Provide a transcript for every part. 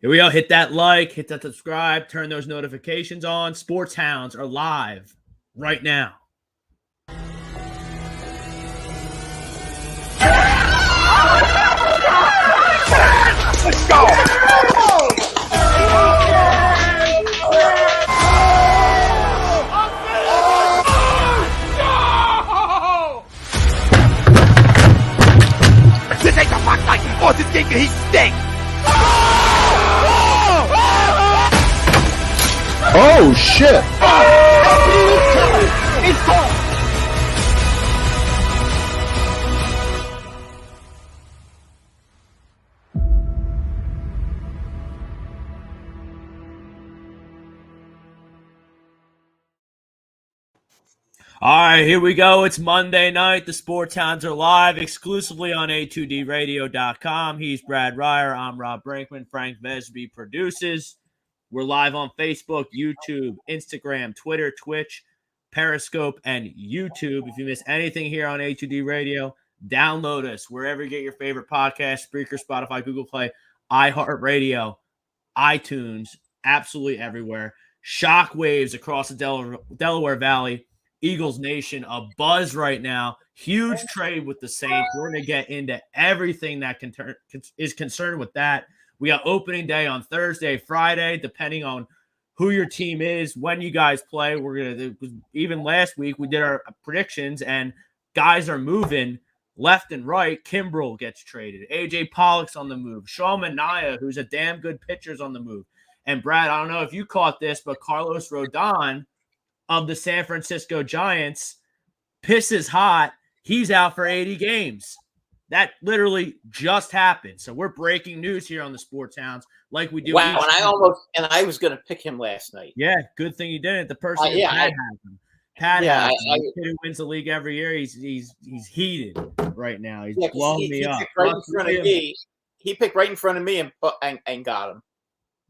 Here we go. Hit that like, hit that subscribe, turn those notifications on. Sports Hounds are live right now. Let's go! This ain't the fuck night! Oh, this game he stink! Oh shit! It's gone! All right, here we go. It's Monday night. The Sports Hounds are live exclusively on A2DRadio.com. He's Brad Ryer. I'm Rob Brinkman. Frank Vesby produces. We're live on Facebook, YouTube, Instagram, Twitter, Twitch, Periscope, and YouTube. If you miss anything here on A2D Radio, download us wherever you get your favorite podcast, Spreaker, Spotify, Google Play, iHeartRadio, iTunes, absolutely everywhere. Shockwaves across the Delaware Valley. Eagles Nation, a buzz right now. Huge trade with the Saints. We're going to get into everything that is concerned with that. We got opening day on Thursday, Friday, depending on who your team is, when you guys play. We're going to, even last week, we did our predictions, and guys are moving left and right. Kimbrel gets traded. AJ Pollock's on the move. Manea, who's a damn good pitcher, is on the move. And Brad, I don't know if you caught this, but Carlos Rodon of the San Francisco Giants pisses hot. He's out for 80 games. That literally just happened. So we're breaking news here on the Sports Hounds, like we do. Wow, and I was going to pick him last night. Yeah, good thing you didn't. The person Pat has him. Pat has him. The kid who wins the league every year. He's heated right now. He's blowing me up. He picked right in front of me and got him.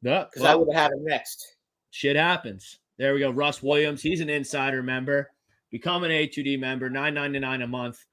Yeah, because I would have had him next. Shit happens. There we go. Russ Williams. He's an insider member. Become an A2D member. $9.99 a month.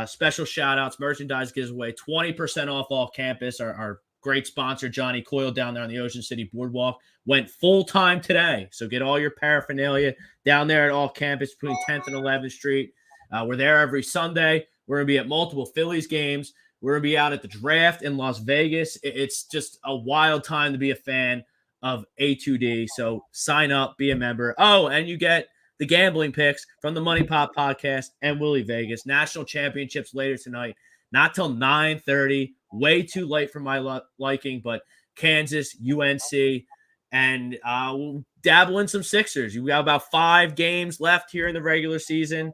Special shout-outs. Merchandise gives away 20% off campus. Our great sponsor, Johnny Coyle, down there on the Ocean City Boardwalk, went full-time today. So get all your paraphernalia down there at all campus between 10th and 11th Street. We're there every Sunday. We're going to be at multiple Phillies games. We're going to be out at the draft in Las Vegas. It's just a wild time to be a fan of A2D. So sign up, be a member. Oh, and you get the gambling picks from the Money Pop Podcast and Willie Vegas. National championships later tonight. Not till 9:30. Way too late for my liking, but Kansas, UNC, and we'll dabble in some Sixers. You got about 5 games left here in the regular season.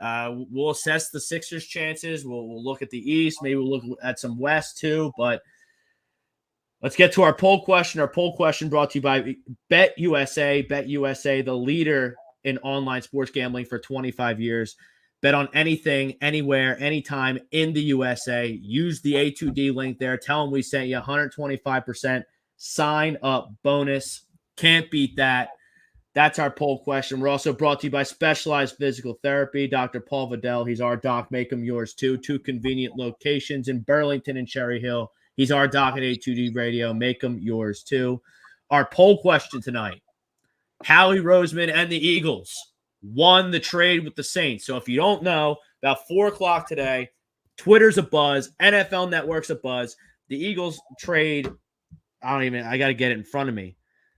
We'll assess the Sixers' chances. We'll look at the East. Maybe we'll look at some West too, but let's get to our poll question. Our poll question brought to you by BetUSA. BetUSA, the leader in online sports gambling for 25 years. Bet on anything, anywhere, anytime in the USA. Use the A2D link there. Tell them we sent you 125% sign up bonus. Can't beat that. That's our poll question. We're also brought to you by Specialized Physical Therapy. Dr. Paul Vidal, he's our doc. Make them yours too. 2 convenient locations in Burlington and Cherry Hill. He's our doc at A2D Radio. Make them yours too. Our poll question tonight. Howie Roseman and the Eagles won the trade with the Saints. So if you don't know, about 4 o'clock today, Twitter's a buzz. NFL Network's a buzz. The Eagles trade, I got to get it in front of me.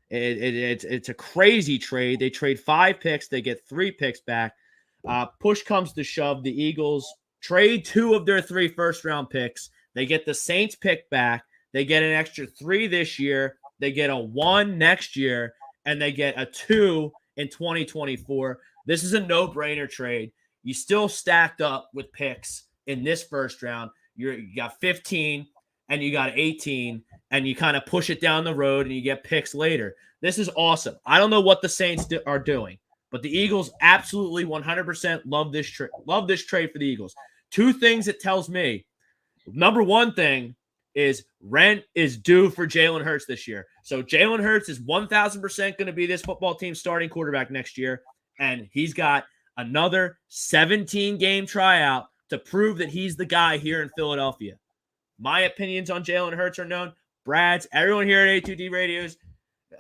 It's a crazy trade. They trade 5 picks. They get 3 picks back. Push comes to shove. The Eagles trade 2 of their 3 first-round picks. They get the Saints pick back. They get an extra 3 this year. They get a 1 next year. And they get a 2 in 2024. This is a no-brainer trade. You still stacked up with picks in this first round. You got 15 and you got 18, and you kind of push it down the road and you get picks later. This is awesome. I don't know what the Saints are doing, but the Eagles absolutely 100% love this trade. Love this trade for the Eagles. 2 things it tells me. Number 1 thing is rent is due for Jalen Hurts this year. So Jalen Hurts is 1,000% going to be this football team's starting quarterback next year, and he's got another 17-game tryout to prove that he's the guy here in Philadelphia. My opinions on Jalen Hurts are known. Brad's, everyone here at A2D Radio's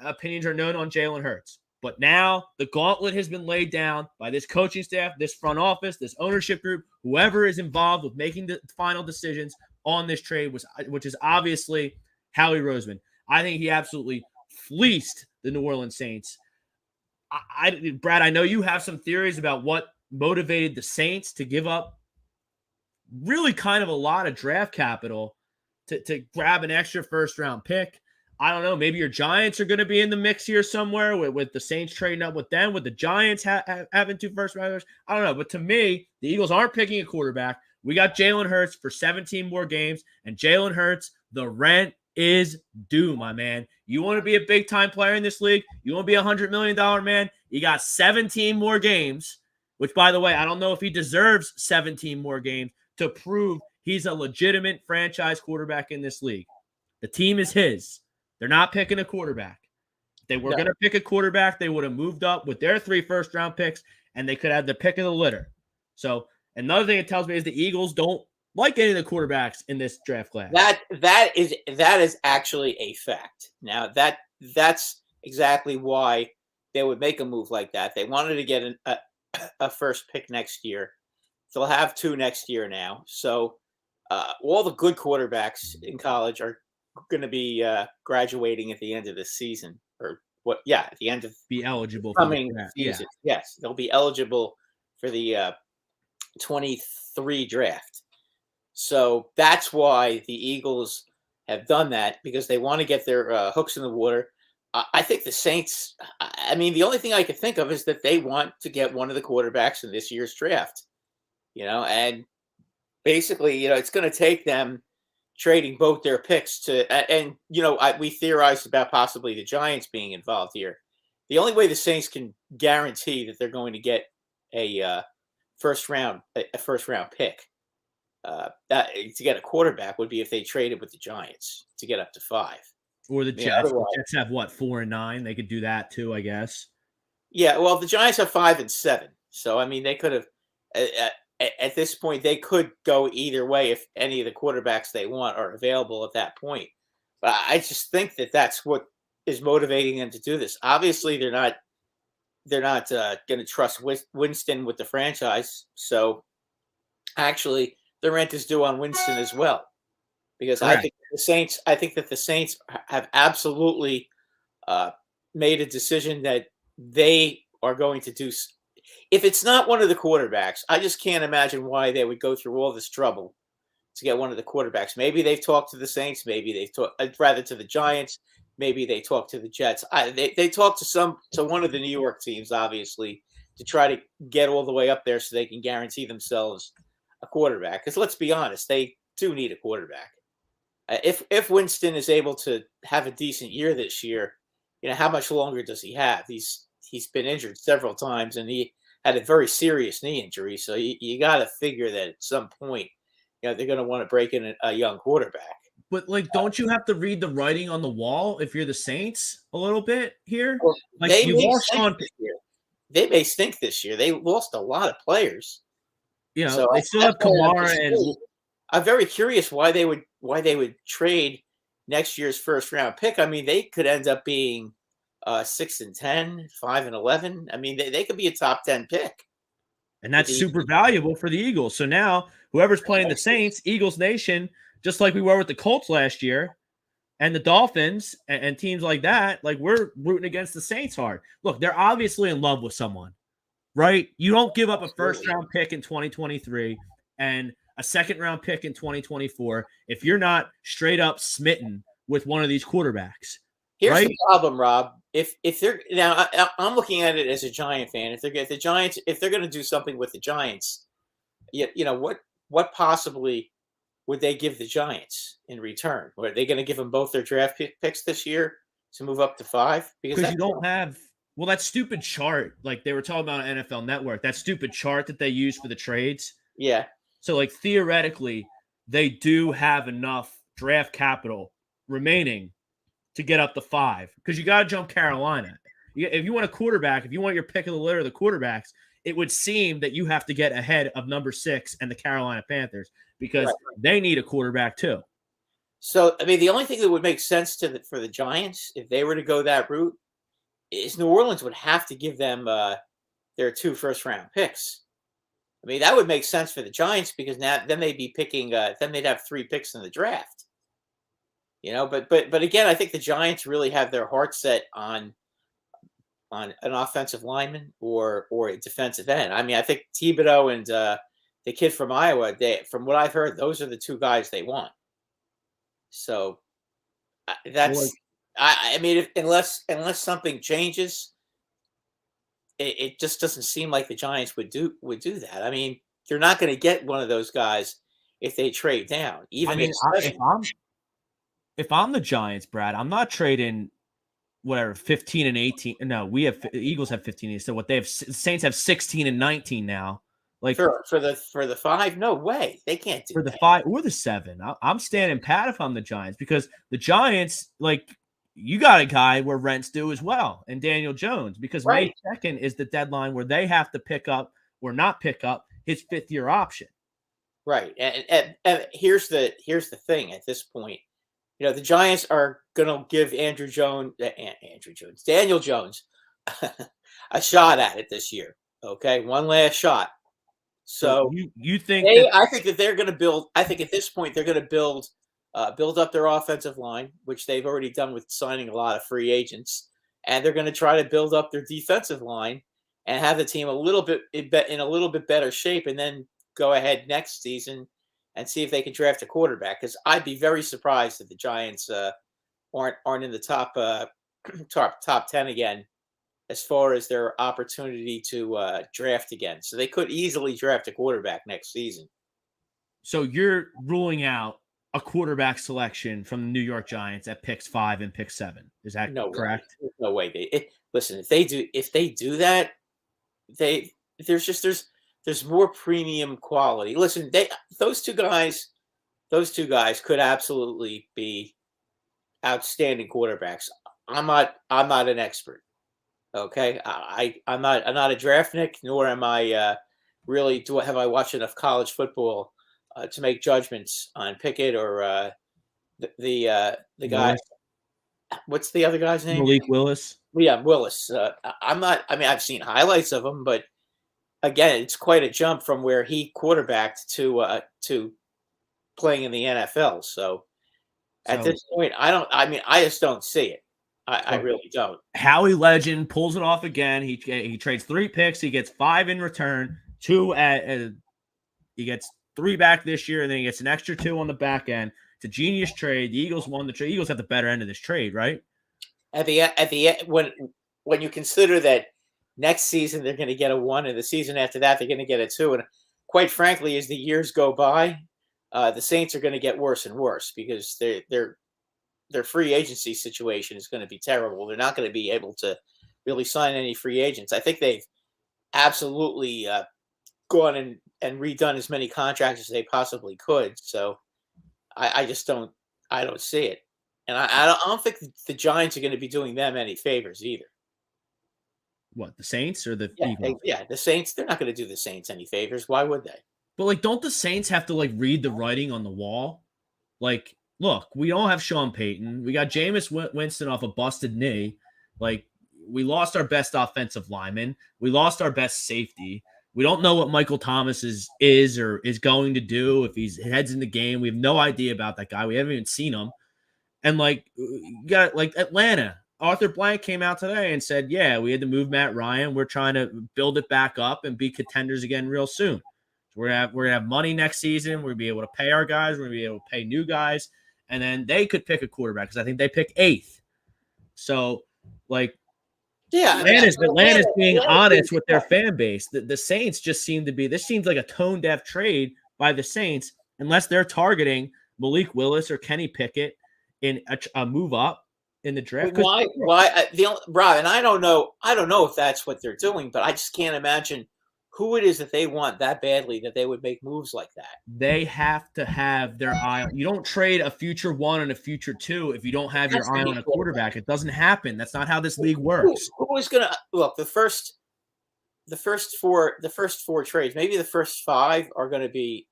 opinions are known on Jalen Hurts. But now the gauntlet has been laid down by this coaching staff, this front office, this ownership group, whoever is involved with making the final decisions on this trade, which is obviously Howie Roseman. I think he absolutely fleeced the New Orleans Saints. Brad, I know you have some theories about what motivated the Saints to give up really kind of a lot of draft capital to grab an extra first-round pick. I don't know. Maybe your Giants are going to be in the mix here somewhere with the Saints trading up with them, with the Giants having 2 first-rounders. I don't know. But to me, the Eagles aren't picking a quarterback. We got Jalen Hurts for 17 more games, and Jalen Hurts, the rent is due, my man. You want to be a big-time player in this league? You want to be a $100 million man? You got 17 more games, which, by the way, I don't know if he deserves 17 more games to prove he's a legitimate franchise quarterback in this league. The team is his. They're not picking a quarterback. If they were going to pick a quarterback, they would have moved up with their 3 first-round picks, and they could have the pick of the litter. So another thing it tells me is the Eagles don't like any of the quarterbacks in this draft class. That is actually a fact. Now that's exactly why they would make a move like that. They wanted to get a first pick next year. They'll have 2 next year now. So all the good quarterbacks in college are going to be graduating at the end of the season, or what? Yeah, at the end of be eligible coming for season. Yeah. Yes, they'll be eligible for the 23 draft. So that's why the Eagles have done that, because they want to get their hooks in the water. I think the Saints. I mean, the only thing I could think of is that they want to get one of the quarterbacks in this year's draft. And basically, it's going to take them trading both their picks to, and we theorized about possibly the Giants being involved here. The only way the Saints can guarantee that they're going to get a first round pick to get a quarterback would be if they traded with the Giants to get up to 5. Or the Jets. The Jets have what, 4 and 9? They could do that too, I guess. Yeah, well, the Giants have 5 and 7. So I mean, they could have. At this point, they could go either way if any of the quarterbacks they want are available at that point. But I just think that that's what is motivating them to do this. Obviously, they're not going to trust Winston with the franchise. So actually, the rent is due on Winston as well, because I think that the Saints have absolutely made a decision that they are going to do. If it's not one of the quarterbacks, I just can't imagine why they would go through all this trouble to get one of the quarterbacks. Maybe they've talked to the Saints. Maybe they've talked rather to the Giants. Maybe they talked to the Jets. They talked to one of the New York teams, obviously, to try to get all the way up there so they can guarantee themselves a quarterback. Because let's be honest, they do need a quarterback. If Winston is able to have a decent year this year, how much longer does he have? He's been injured several times, and he had a very serious knee injury. So you got to figure that at some point, they're going to want to break in a young quarterback. But don't you have to read the writing on the wall if you're the Saints a little bit here? Well, they may stink this year. They lost a lot of players. So they still have Kamara, and I'm very curious why they would trade next year's first round pick. I mean, they could end up being 6 and 10, 5 and 11. I mean, they could be a top 10 pick. And that's super valuable for the Eagles. So now whoever's playing the Saints, Eagles Nation, just like we were with the Colts last year and the Dolphins and teams like that, we're rooting against the Saints hard. Look, they're obviously in love with someone, right? You don't give up a first-round pick in 2023 and a second-round pick in 2024 if you're not straight up smitten with one of these quarterbacks. Here's the problem, Rob. If they're now, I'm looking at it as a Giant fan. If they're going to do something with the Giants, what possibly would they give the Giants in return? Are they going to give them both their draft picks this year to move up to 5? Because you don't have that stupid chart, like they were talking about on NFL Network, that stupid chart that they use for the trades. Yeah. So theoretically, they do have enough draft capital remaining to get up to 5, because you got to jump Carolina. If you want a quarterback, if you want your pick of the litter of the quarterbacks, it would seem that you have to get ahead of number 6 and the Carolina Panthers, because they need a quarterback too. So, I mean, the only thing that would make sense for the Giants, if they were to go that route, is New Orleans would have to give them their 2 first-round picks. I mean, that would make sense for the Giants because then they'd be picking. Then they'd have 3 picks in the draft. But again, I think the Giants really have their heart set on an offensive lineman or a defensive end. I mean, I think Thibodeau and the kid from Iowa, from what I've heard, those are the 2 guys they want. So that's. I mean, unless something changes, it just doesn't seem like the Giants would do that. I mean, you're not going to get one of those guys if they trade down. Even if I'm the Giants, Brad, I'm not trading whatever 15 and 18. No, the Eagles have 15. So what they have, Saints have 16 and 19 now. Like for the 5, no way, they can't do for the 5 or the 7. I'm standing pat if I'm the Giants because the Giants, like, you got a guy where rents due as well, and Daniel Jones, because right. May 2nd is the deadline where they have to pick up or not pick up his 5th-year option. Right, and here's the thing at this point. The Giants are going to give Daniel Jones, a shot at it this year. Okay, one last shot. So you think I think that they're going to build. I think at this point they're going to build up their offensive line, which they've already done with signing a lot of free agents, and they're going to try to build up their defensive line and have the team in a little bit better shape, and then go ahead next season and see if they can draft a quarterback. Because I'd be very surprised if the Giants aren't in the top 10 again as far as their opportunity to draft again. So they could easily draft a quarterback next season. So you're ruling out a quarterback selection from the New York Giants at picks 5 and pick 7. Is that correct? No way. Listen, if they do that, there's more premium quality. Listen, those two guys could absolutely be outstanding quarterbacks. I'm not an expert. Okay, I'm not a draftnik, nor am I really. Have I watched enough college football to make judgments on Pickett or the guy? What's the other guy's name? Malik Willis. Yeah, Willis. I'm not. I mean, I've seen highlights of him, but again, it's quite a jump from where he quarterbacked to playing in the NFL. So at this point, I just don't see it. I really don't. Howie Legend pulls it off again. He trades 3 picks. He gets 5 in return. 2 he gets 3 back this year, and then he gets an extra 2 on the back end. It's a genius trade. The Eagles won the trade. Eagles have the better end of this trade, right? At the end, when you consider that next season they're going to get a 1, and the season after that they're going to get a 2, and quite frankly, as the years go by, the Saints are going to get worse and worse because their free agency situation is going to be terrible. They're not going to be able to really sign any free agents. I think they've absolutely gone and redone as many contracts as they possibly could. So I don't see it. And I don't think the Giants are going to be doing them any favors either. What, the Saints or the Eagles? The Saints, they're not going to do the Saints any favors. Why would they? But, like, don't the Saints have to, like, read the writing on the wall? Like, look, we don't have Sean Payton. We got Jameis Winston off a busted knee. Like, we lost our best offensive lineman. We lost our best safety. We don't know what Michael Thomas is or is going to do if he's heads in the game. We have no idea about that guy. We haven't even seen him. And, like, you got, like, Atlanta. Arthur Blank came out today and said, yeah, we had to move Matt Ryan. We're trying to build it back up and be contenders again real soon. So we're gonna have money next season. We're going to be able to pay our guys. We're going to be able to pay new guys. And then they could pick a quarterback because I think they pick 8th. So, like, Atlanta's being honest with their fan base. The Saints just seem to be – this seems like a tone-deaf trade by the Saints unless they're targeting Malik Willis or Kenny Pickett in a move up in the draft. Why? Rob, and I don't know if that's what they're doing, but I just can't imagine who it is that they want that badly that they would make moves like that. They have to have their eye. You don't trade a future 1 and a future 2 if you don't have your eye on a quarterback. It doesn't happen. That's not how this league works. Who is going to look? The first 4 trades, maybe the first 5 are going to be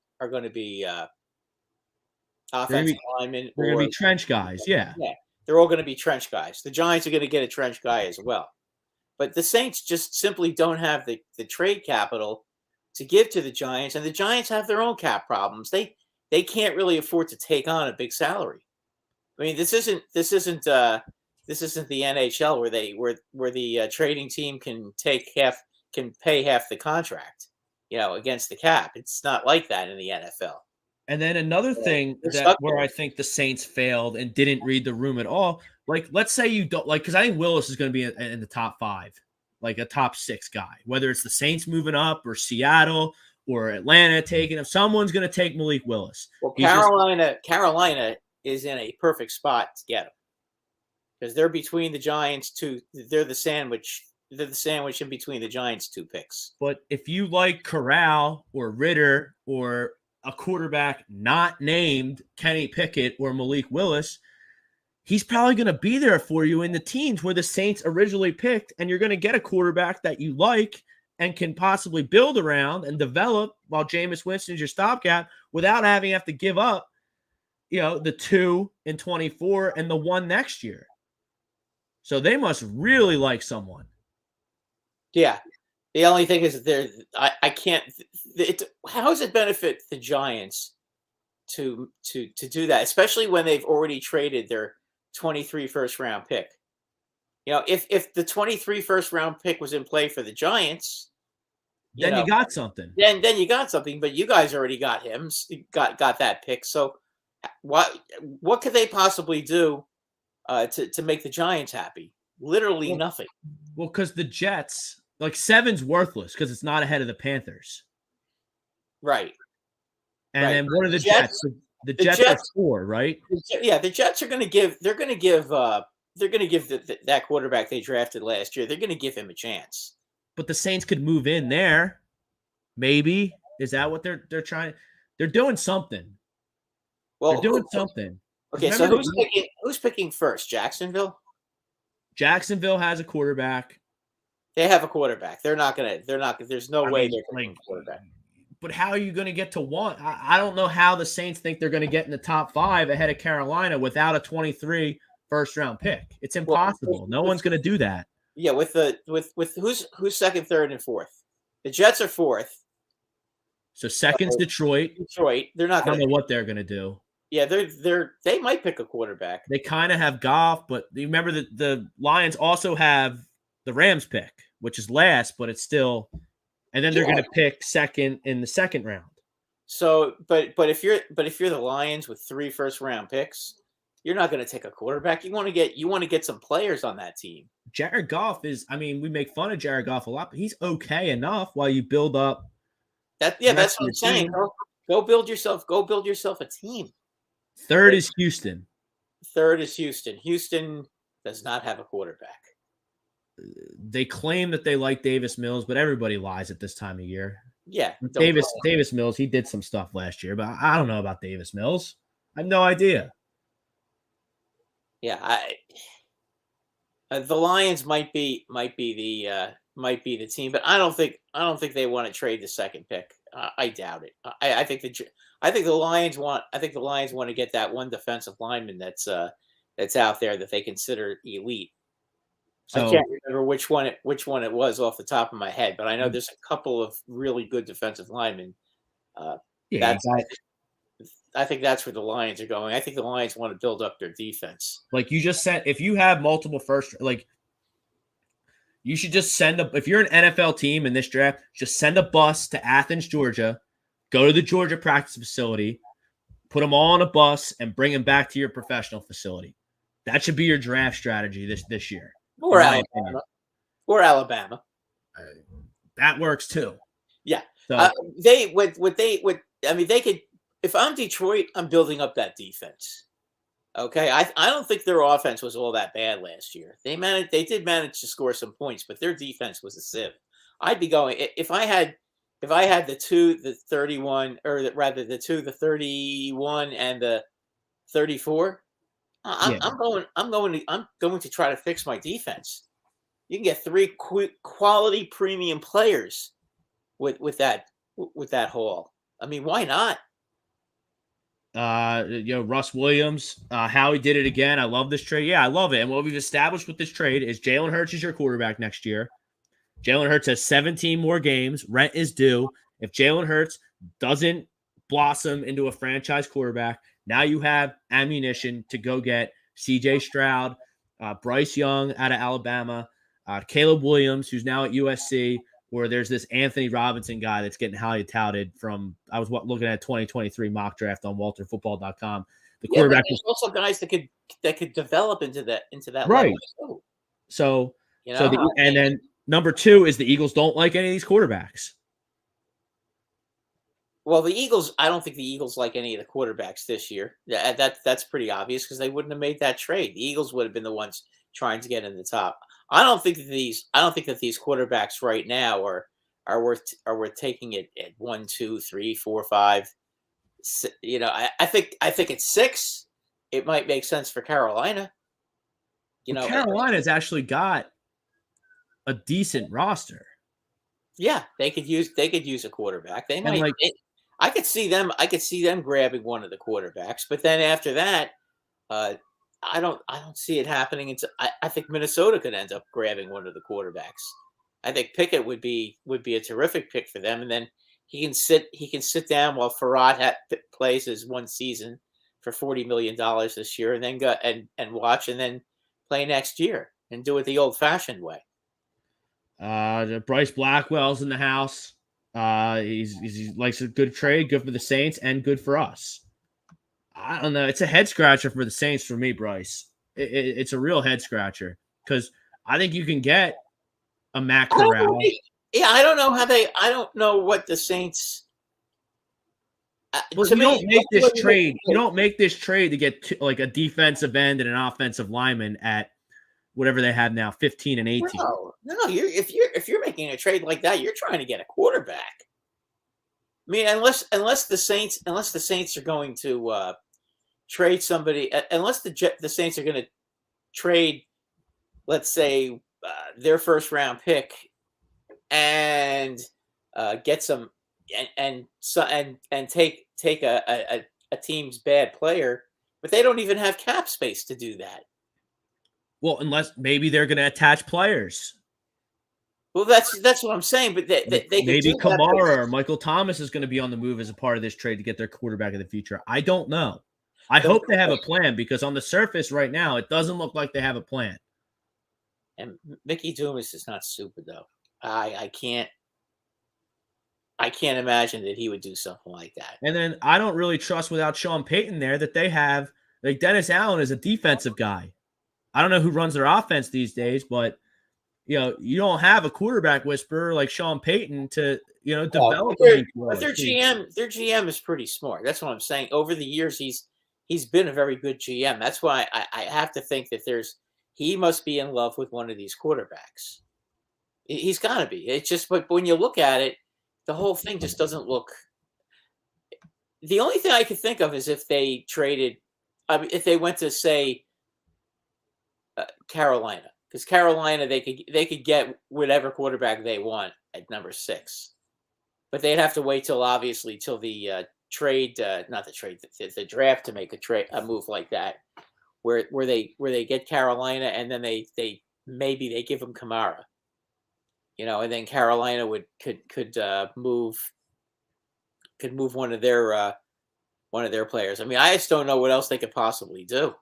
offensive linemen. They're going to be trench guys. Yeah. Yeah, they're all going to be trench guys. The Giants are going to get a trench guy as well. But the Saints just simply don't have the trade capital to give to the Giants, and the Giants have their own cap problems. They can't really afford to take on a big salary. I mean, this isn't the NHL where the trading team can pay half the contract, against the cap. It's not like that in the NFL. And then another thing where I think the Saints failed and didn't read the room at all, like let's say you don't because I think Willis is going to be in the top 5, like a top 6 guy, whether it's the Saints moving up or Seattle or Atlanta taking him. Someone's going to take Malik Willis. Well, Carolina is in a perfect spot to get him because they're between the Giants two. They're the sandwich. They're the sandwich in between the Giants' 2 picks. But if you like Corral or Ritter or a quarterback not named Kenny Pickett or Malik Willis, he's probably going to be there for you in the teams where the Saints originally picked, and you're going to get a quarterback that you like and can possibly build around and develop while Jameis Winston's your stopgap without having to have to give up, the 2 in 24 and the 1 next year. So they must really like someone. Yeah. The only thing is that I can't. How does it benefit the Giants to do that, especially when they've already traded their 23 first round pick? If the 23 first round pick was in play for the Giants, then you got something. Then you got something, but you guys already got him, got that pick. So what could they possibly do to make the Giants happy? Literally nothing. Well, because the Jets. Like 7's worthless because it's not ahead of the Panthers. Right. And then what are the Jets? The Jets are 4, right? Yeah, the Jets are going to give. They're going to give that quarterback they drafted last year. They're going to give him a chance. But the Saints could move in there. Maybe is that what they're trying? They're doing something. Well, they're doing something. Okay, so who's picking first? Jacksonville. Jacksonville has a quarterback. They have a quarterback. They're not. There's no way they're picking a quarterback. But how are you going to get to 1? I don't know how the Saints think they're going to get in the top 5 ahead of Carolina without a 23 first round pick. It's impossible. No one's going to do that. Yeah, with who's second, third, and fourth? The Jets are 4th. So second's Detroit. They're not. I don't know what they're going to do. Yeah, they might pick a quarterback. They kind of have Goff, but you remember that the Lions also have the Rams pick, which is last, but it's still, and then they're going to pick second in the second round. So, but if you're the Lions with 3 first round picks, you're not going to take a quarterback. You want to get some players on that team. Jared Goff we make fun of Jared Goff a lot, but he's okay enough while you build up. That's what I'm saying. Go build yourself a team. Third is Houston. Houston does not have a quarterback. They claim that they like Davis Mills, but everybody lies at this time of year. Yeah. Davis Mills, he did some stuff last year, but I don't know about Davis Mills. I have no idea. Yeah, the Lions might be the team, but I don't think they want to trade the second pick. I doubt it. I think the Lions want to get that one defensive lineman that's out there that they consider elite. So, I can't remember which one it was off the top of my head, but I know there's a couple of really good defensive linemen. I think that's where the Lions are going. I think the Lions want to build up their defense. Like you just said, if you have multiple first, like you should just if you're an NFL team in this draft, just send a bus to Athens, Georgia, go to the Georgia practice facility, put them all on a bus, and bring them back to your professional facility. That should be your draft strategy this year. Or Alabama. That works too. Yeah. So, they could. If I'm Detroit, I'm building up that defense. Okay, I don't think their offense was all that bad last year. They did manage to score some points, but their defense was a sieve. I'd be going if I had the 2, the 31, or rather the 2, the 31, and the 34. I'm going to try to fix my defense. You can get 3 quality premium players with that haul. I mean, why not? Russ Williams, Howie did it again. I love this trade. Yeah, I love it. And what we've established with this trade is Jalen Hurts is your quarterback next year. Jalen Hurts has 17 more games. Rent is due. If Jalen Hurts doesn't blossom into a franchise quarterback, now you have ammunition to go get CJ Stroud, Bryce Young out of Alabama, Caleb Williams, who's now at USC, where there's this Anthony Robinson guy that's getting highly touted from, I was looking at 2023 mock draft on walterfootball.com. The quarterback there's also guys that could develop into that right. level. So, and then number 2 is the Eagles don't like any of these quarterbacks. Well, the Eagles, I don't think the Eagles like any of the quarterbacks this year. That's pretty obvious because they wouldn't have made that trade. The Eagles would have been the ones trying to get in the top. I don't think that these quarterbacks right now are worth taking it at 1, 2, 3, 4, 5. I think at 6, it might make sense for Carolina. Carolina's actually got a decent roster. Yeah, they could use a quarterback. They might. I could see them grabbing one of the quarterbacks, but then after that, I don't see it happening. I think Minnesota could end up grabbing one of the quarterbacks. I think Pickett would be a terrific pick for them, and then he can sit down while Farad plays his one season for $40 million this year, and then go and watch, and then play next year and do it the old-fashioned way. Bryce Blackwell's in the house. He likes a good trade, good for the Saints and good for us. I don't know. It's a head scratcher for the Saints for me, Bryce. It's a real head scratcher because I think you can get a Matt Corral. I don't know I don't know what the Saints. Well, you don't make this trade. You don't make this trade to get like a defensive end and an offensive lineman at whatever they have now, 15 and 18. No. If you're making a trade like that, you're trying to get a quarterback. I mean, unless the Saints are going to trade somebody, unless the Saints are going to trade, let's say, their first round pick and get some and take a team's bad player, but they don't even have cap space to do that. Well, unless maybe they're going to attach players. Well, that's what I'm saying. But they maybe Kamara or Michael Thomas is going to be on the move as a part of this trade to get their quarterback in the future. I don't know. I hope they have a plan because on the surface right now, it doesn't look like they have a plan. And Mickey Dumas is not stupid though. I can't imagine that he would do something like that. And then I don't really trust without Sean Payton there that they have like Dennis Allen is a defensive guy. I don't know who runs their offense these days, but you don't have a quarterback whisperer like Sean Payton to develop. But their GM is pretty smart. That's what I'm saying. Over the years, he's been a very good GM. That's why I have to think that he must be in love with one of these quarterbacks. He's got to be. It's just, but when you look at it, the whole thing just doesn't look. The only thing I could think of is if they traded, if they went to say Carolina, because Carolina they could get whatever quarterback they want at number 6, but they'd have to wait till the the draft to make a move like that, where they get Carolina and then they maybe give them Kamara, and then Carolina could move one of their players. I mean, I just don't know what else they could possibly do.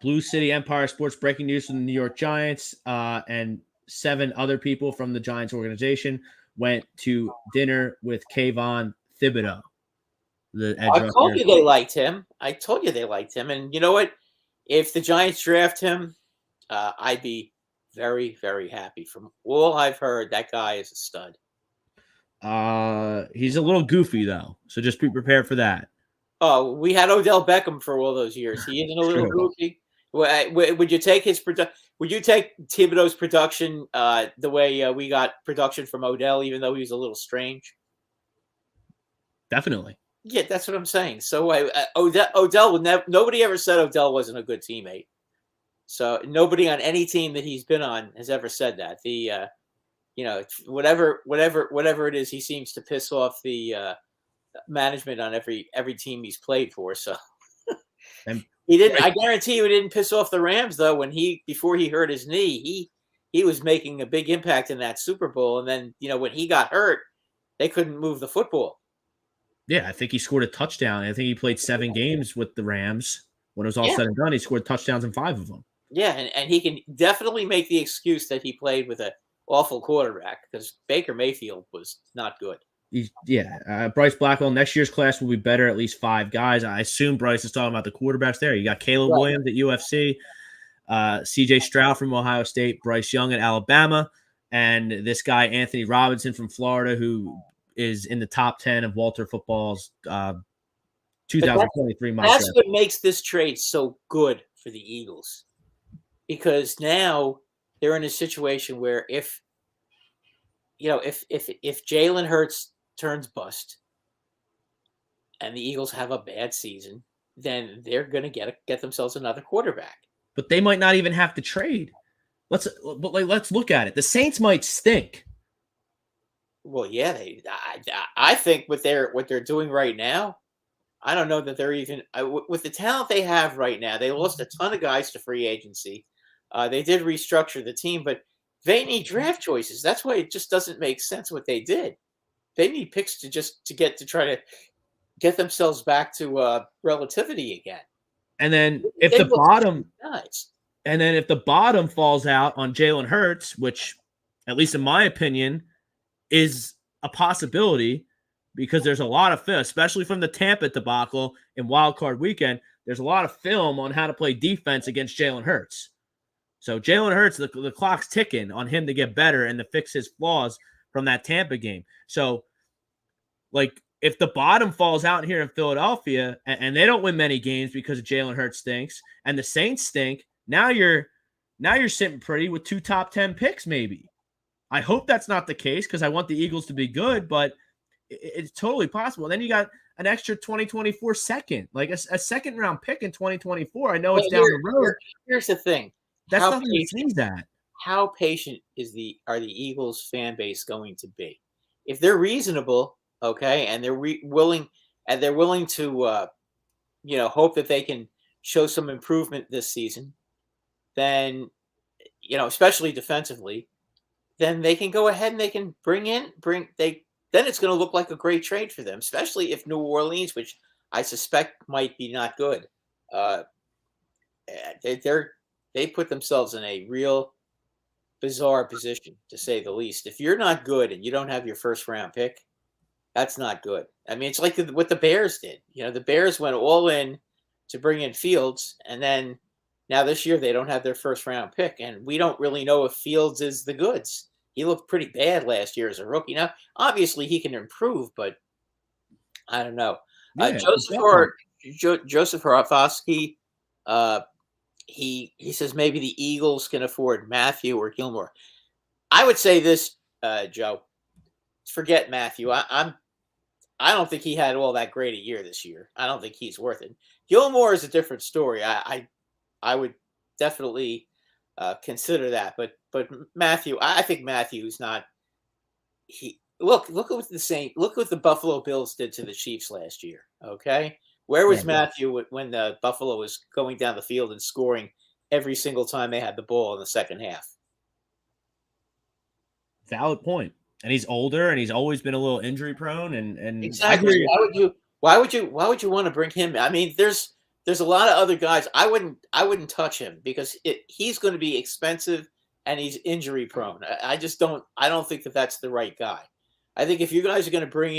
Blue City Empire Sports breaking news from the New York Giants and 7 other people from the Giants organization went to dinner with Kayvon Thibodeau. I told you they liked him. And you know what? If the Giants draft him, I'd be very, very happy. From all I've heard, that guy is a stud. He's a little goofy, though, so just be prepared for that. Oh, we had Odell Beckham for all those years. He isn't a little goofy. Would you take his Would you take Thibodeau's production the way we got production from Odell, even though he was a little strange? Definitely. Yeah, that's what I'm saying. So Odell would never. Nobody ever said Odell wasn't a good teammate. So nobody on any team that he's been on has ever said that. Whatever it is, he seems to piss off the management on every team he's played for. So And he didn't. I guarantee you, he didn't piss off the Rams though. Before he hurt his knee, he was making a big impact in that Super Bowl. And then when he got hurt, they couldn't move the football. yeah, I think he scored a touchdown. I think he played 7 games with the Rams. When it was all said and done, he scored touchdowns in 5 of them. Yeah, and he can definitely make the excuse that he played with an awful quarterback because Baker Mayfield was not good. Bryce Blackwell, next year's class will be better, at least 5 guys. I assume Bryce is talking about the quarterbacks there. You got Caleb Williams at UFC, CJ Stroud from Ohio State, Bryce Young at Alabama, and this guy, Anthony Robinson from Florida, who is in the top 10 of Walter Football's 2023 mock draft. That's what makes this trade so good for the Eagles, because now they're in a situation where if Jalen Hurts turns bust and the Eagles have a bad season, then they're going to get themselves another quarterback. But they might not even have to trade. Let's look at it. The Saints might stink. Well, yeah, I think what they're doing right now, I don't know that they're even with the talent they have right now. They lost a ton of guys to free agency. They did restructure the team, but they need draft choices. That's why it just doesn't make sense what they did. They need picks to try to get themselves back to relativity again. And then if the bottom falls out on Jalen Hurts, which, at least in my opinion, is a possibility, because there's a lot of film, especially from the Tampa debacle in Wild Card Weekend. There's a lot of film on how to play defense against Jalen Hurts. So Jalen Hurts, the clock's ticking on him to get better and to fix his flaws from that Tampa game. So, if the bottom falls out here in Philadelphia and they don't win many games because of Jalen Hurts stinks and the Saints stink, now you're sitting pretty with 2 top 10 picks maybe. I hope that's not the case because I want the Eagles to be good, but it's totally possible. Then you got an extra 2024 second, like a second round pick in 2024. I know it's down the road. Here's the thing. That's nothing to sneeze at. How patient are the Eagles fan base going to be? If they're reasonable, okay, and they're willing to hope that they can show some improvement this season, then especially defensively, then they can go ahead and they can then it's going to look like a great trade for them, especially if New Orleans, which I suspect might be not good, they put themselves in a real bizarre position, to say the least. If you're not good and you don't have your first round pick, that's not good. I mean, it's like what the Bears did. The Bears went all in to bring in Fields, and then now this year they don't have their first round pick, and we don't really know if Fields is the goods. He looked pretty bad last year as a rookie. Now, obviously, he can improve, but I don't know. Yeah, Joseph Horofsky, he says maybe the Eagles can afford Matthew or Gilmore. I would say this, Joe. Forget Matthew. I don't think he had all that great a year this year. I don't think he's worth it. Gilmore is a different story. I would definitely consider that, but Matthew, I think Matthew's not. Look what the Buffalo Bills did to the Chiefs last year. Okay, where was Matthew when the Buffalo was going down the field and scoring every single time they had the ball in the second half? Valid point. And he's older, and he's always been a little injury prone. And exactly. Why would you want to bring him? I mean, there's a lot of other guys. I wouldn't touch him because he's going to be expensive and he's injury prone. I don't think that's the right guy. I think if you guys are going to bring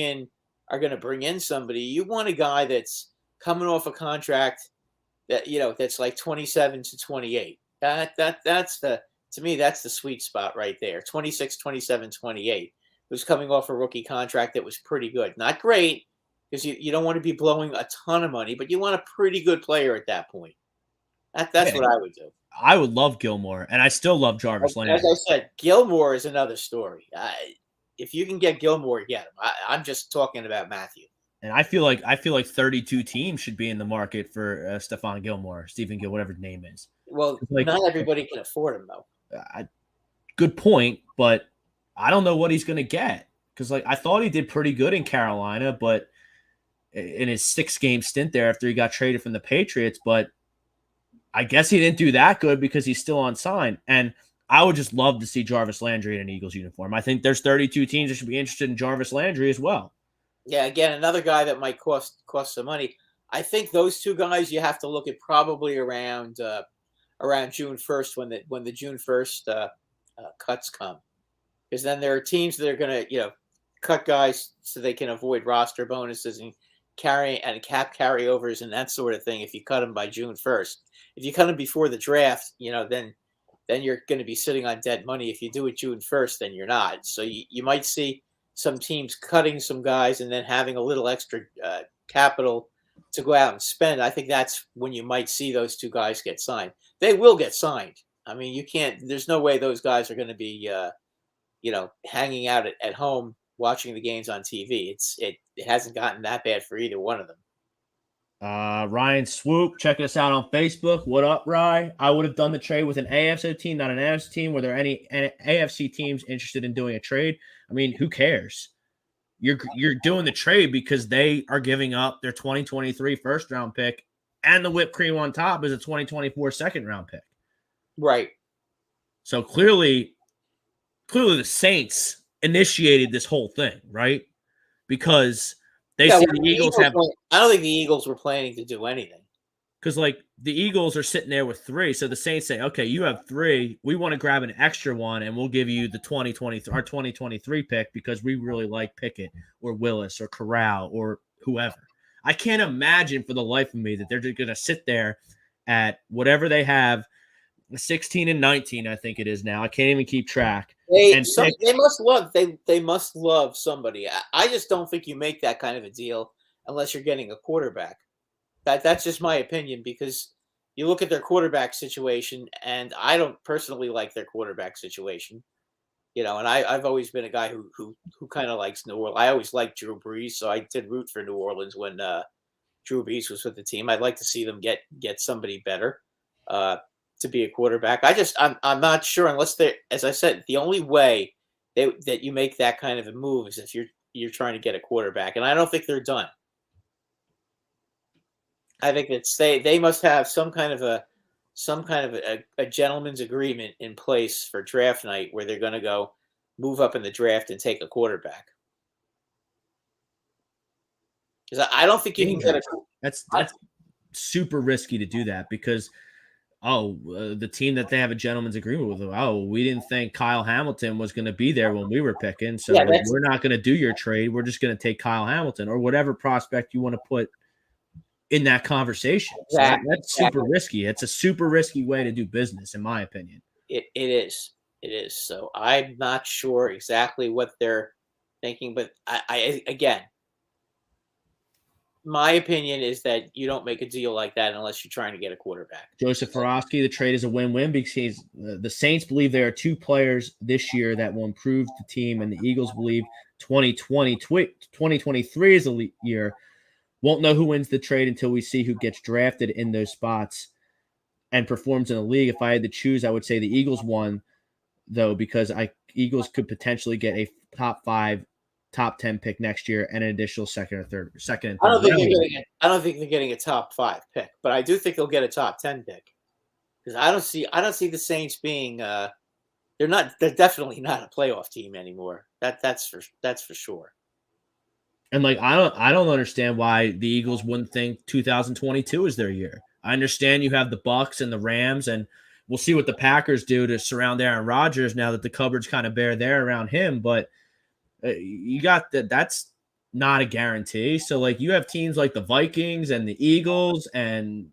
in somebody, you want a guy that's coming off a contract that's like 27 to 28. To me, that's the sweet spot right there. 26, 27, 28. Who's coming off a rookie contract that was pretty good. Not great, because you don't want to be blowing a ton of money, but you want a pretty good player at that point. That's what I would do. I would love Gilmore, and I still love Jarvis Landry. As I said, Gilmore is another story. If you can get Gilmore, get him. I'm just talking about Matthew. And I feel like 32 teams should be in the market for Stephen Gilmore, whatever his name is. Well, not everybody can afford him, though. Good point, but I don't know what he's going to get because I thought he did pretty good in Carolina, but in his 6-game stint there after he got traded from the Patriots, but I guess he didn't do that good because he's still unsigned. And I would just love to see Jarvis Landry in an Eagles uniform. I think there's 32 teams that should be interested in Jarvis Landry as well. Yeah, again, another guy that might cost some money. I think those two guys you have to look at probably around June 1st when the June 1st cuts come, because then there are teams that are going to cut guys so they can avoid roster bonuses and cap carryovers and that sort of thing. If you cut them by June 1st, if you cut them before the draft, then you're going to be sitting on dead money. If you do it June 1st, then you're not. So you might see some teams cutting some guys and then having a little extra capital to go out and spend. I think that's when you might see those two guys get signed. They will get signed. I mean, there's no way those guys are going to be, hanging out at home watching the games on TV. It hasn't gotten that bad for either one of them. Ryan Swoop, check us out on Facebook. What up, Rye? I would have done the trade with an AFC team, not an NFC team. Were there any AFC teams interested in doing a trade? I mean, who cares? You're doing the trade because they are giving up their 2023 first-round pick, and the whipped cream on top is a 2024 second-round pick. Right. So clearly the Saints initiated this whole thing, right? Because see the Eagles have. I don't think the Eagles were planning to do anything. Because, the Eagles are sitting there with 3. So the Saints say, okay, you have 3. We want to grab an extra one, and we'll give you the 2023 pick because we really like Pickett or Willis or Corral or whoever. I can't imagine for the life of me that they're just going to sit there at whatever they have, 16 and 19, I think it is now. I can't even keep track. They must love somebody. I just don't think you make that kind of a deal unless you're getting a quarterback. That's just my opinion, because you look at their quarterback situation, and I don't personally like their quarterback situation. And I've always been a guy who kind of likes New Orleans. I always liked Drew Brees, so I did root for New Orleans when Drew Brees was with the team. I'd like to see them get somebody better to be a quarterback. I'm not sure, unless they, as I said, the only way that you make that kind of a move is if you're trying to get a quarterback, and I don't think they're done. I think that they must have some kind of a gentleman's agreement in place for draft night where they're going to go move up in the draft and take a quarterback. Because I don't think you can get that's super risky to do that, because the team that they have a gentleman's agreement with, we didn't think Kyle Hamilton was going to be there when we were picking, so we're not going to do your trade. We're just going to take Kyle Hamilton or whatever prospect you want to put in that conversation. Exactly. So that's super risky. It's a super risky way to do business, in my opinion. It is. So I'm not sure exactly what they're thinking, but I again, my opinion is that you don't make a deal like that unless you're trying to get a quarterback. Joseph Farofsky, the trade is a win-win because the Saints believe there are 2 players this year that will improve the team, and the Eagles believe 2023 is a year. Won't know who wins the trade until we see who gets drafted in those spots and performs in the league. If I had to choose, I would say the Eagles won, though, because Eagles could potentially get a top 5, top 10 pick next year and an additional second and third. I don't think they're getting a top 5 pick, but I do think they'll get a top 10 pick, because I don't see the Saints being they're definitely not a playoff team anymore. That's for sure. And I don't understand why the Eagles wouldn't think 2022 is their year. I understand you have the Bucs and the Rams, and we'll see what the Packers do to surround Aaron Rodgers now that the cupboard's kind of bare there around him. But you got that's not a guarantee. So you have teams like the Vikings and the Eagles and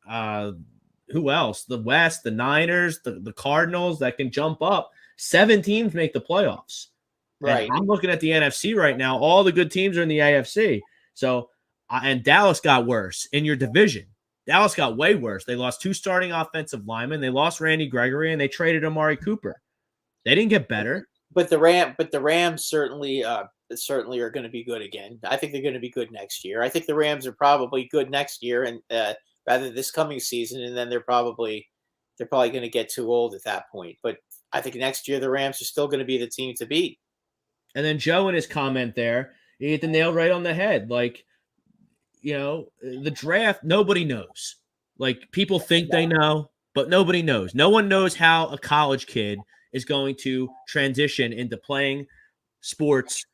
who else? The West, the Niners, the Cardinals that can jump up. 7 teams make the playoffs. Right. And I'm looking at the NFC right now. All the good teams are in the AFC. So, and Dallas got worse in your division. Dallas got way worse. They lost 2 starting offensive linemen. They lost Randy Gregory, and they traded Amari Cooper. They didn't get better. But the Rams certainly are going to be good again. I think they're going to be good next year. I think the Rams are probably good next year, and rather this coming season, and then they're probably going to get too old at that point. But I think next year the Rams are still going to be the team to beat. And then Joe, in his comment there, he hit the nail right on the head. the draft, nobody knows. Like, people think they know, but nobody knows. No one knows how a college kid is going to transition into playing sports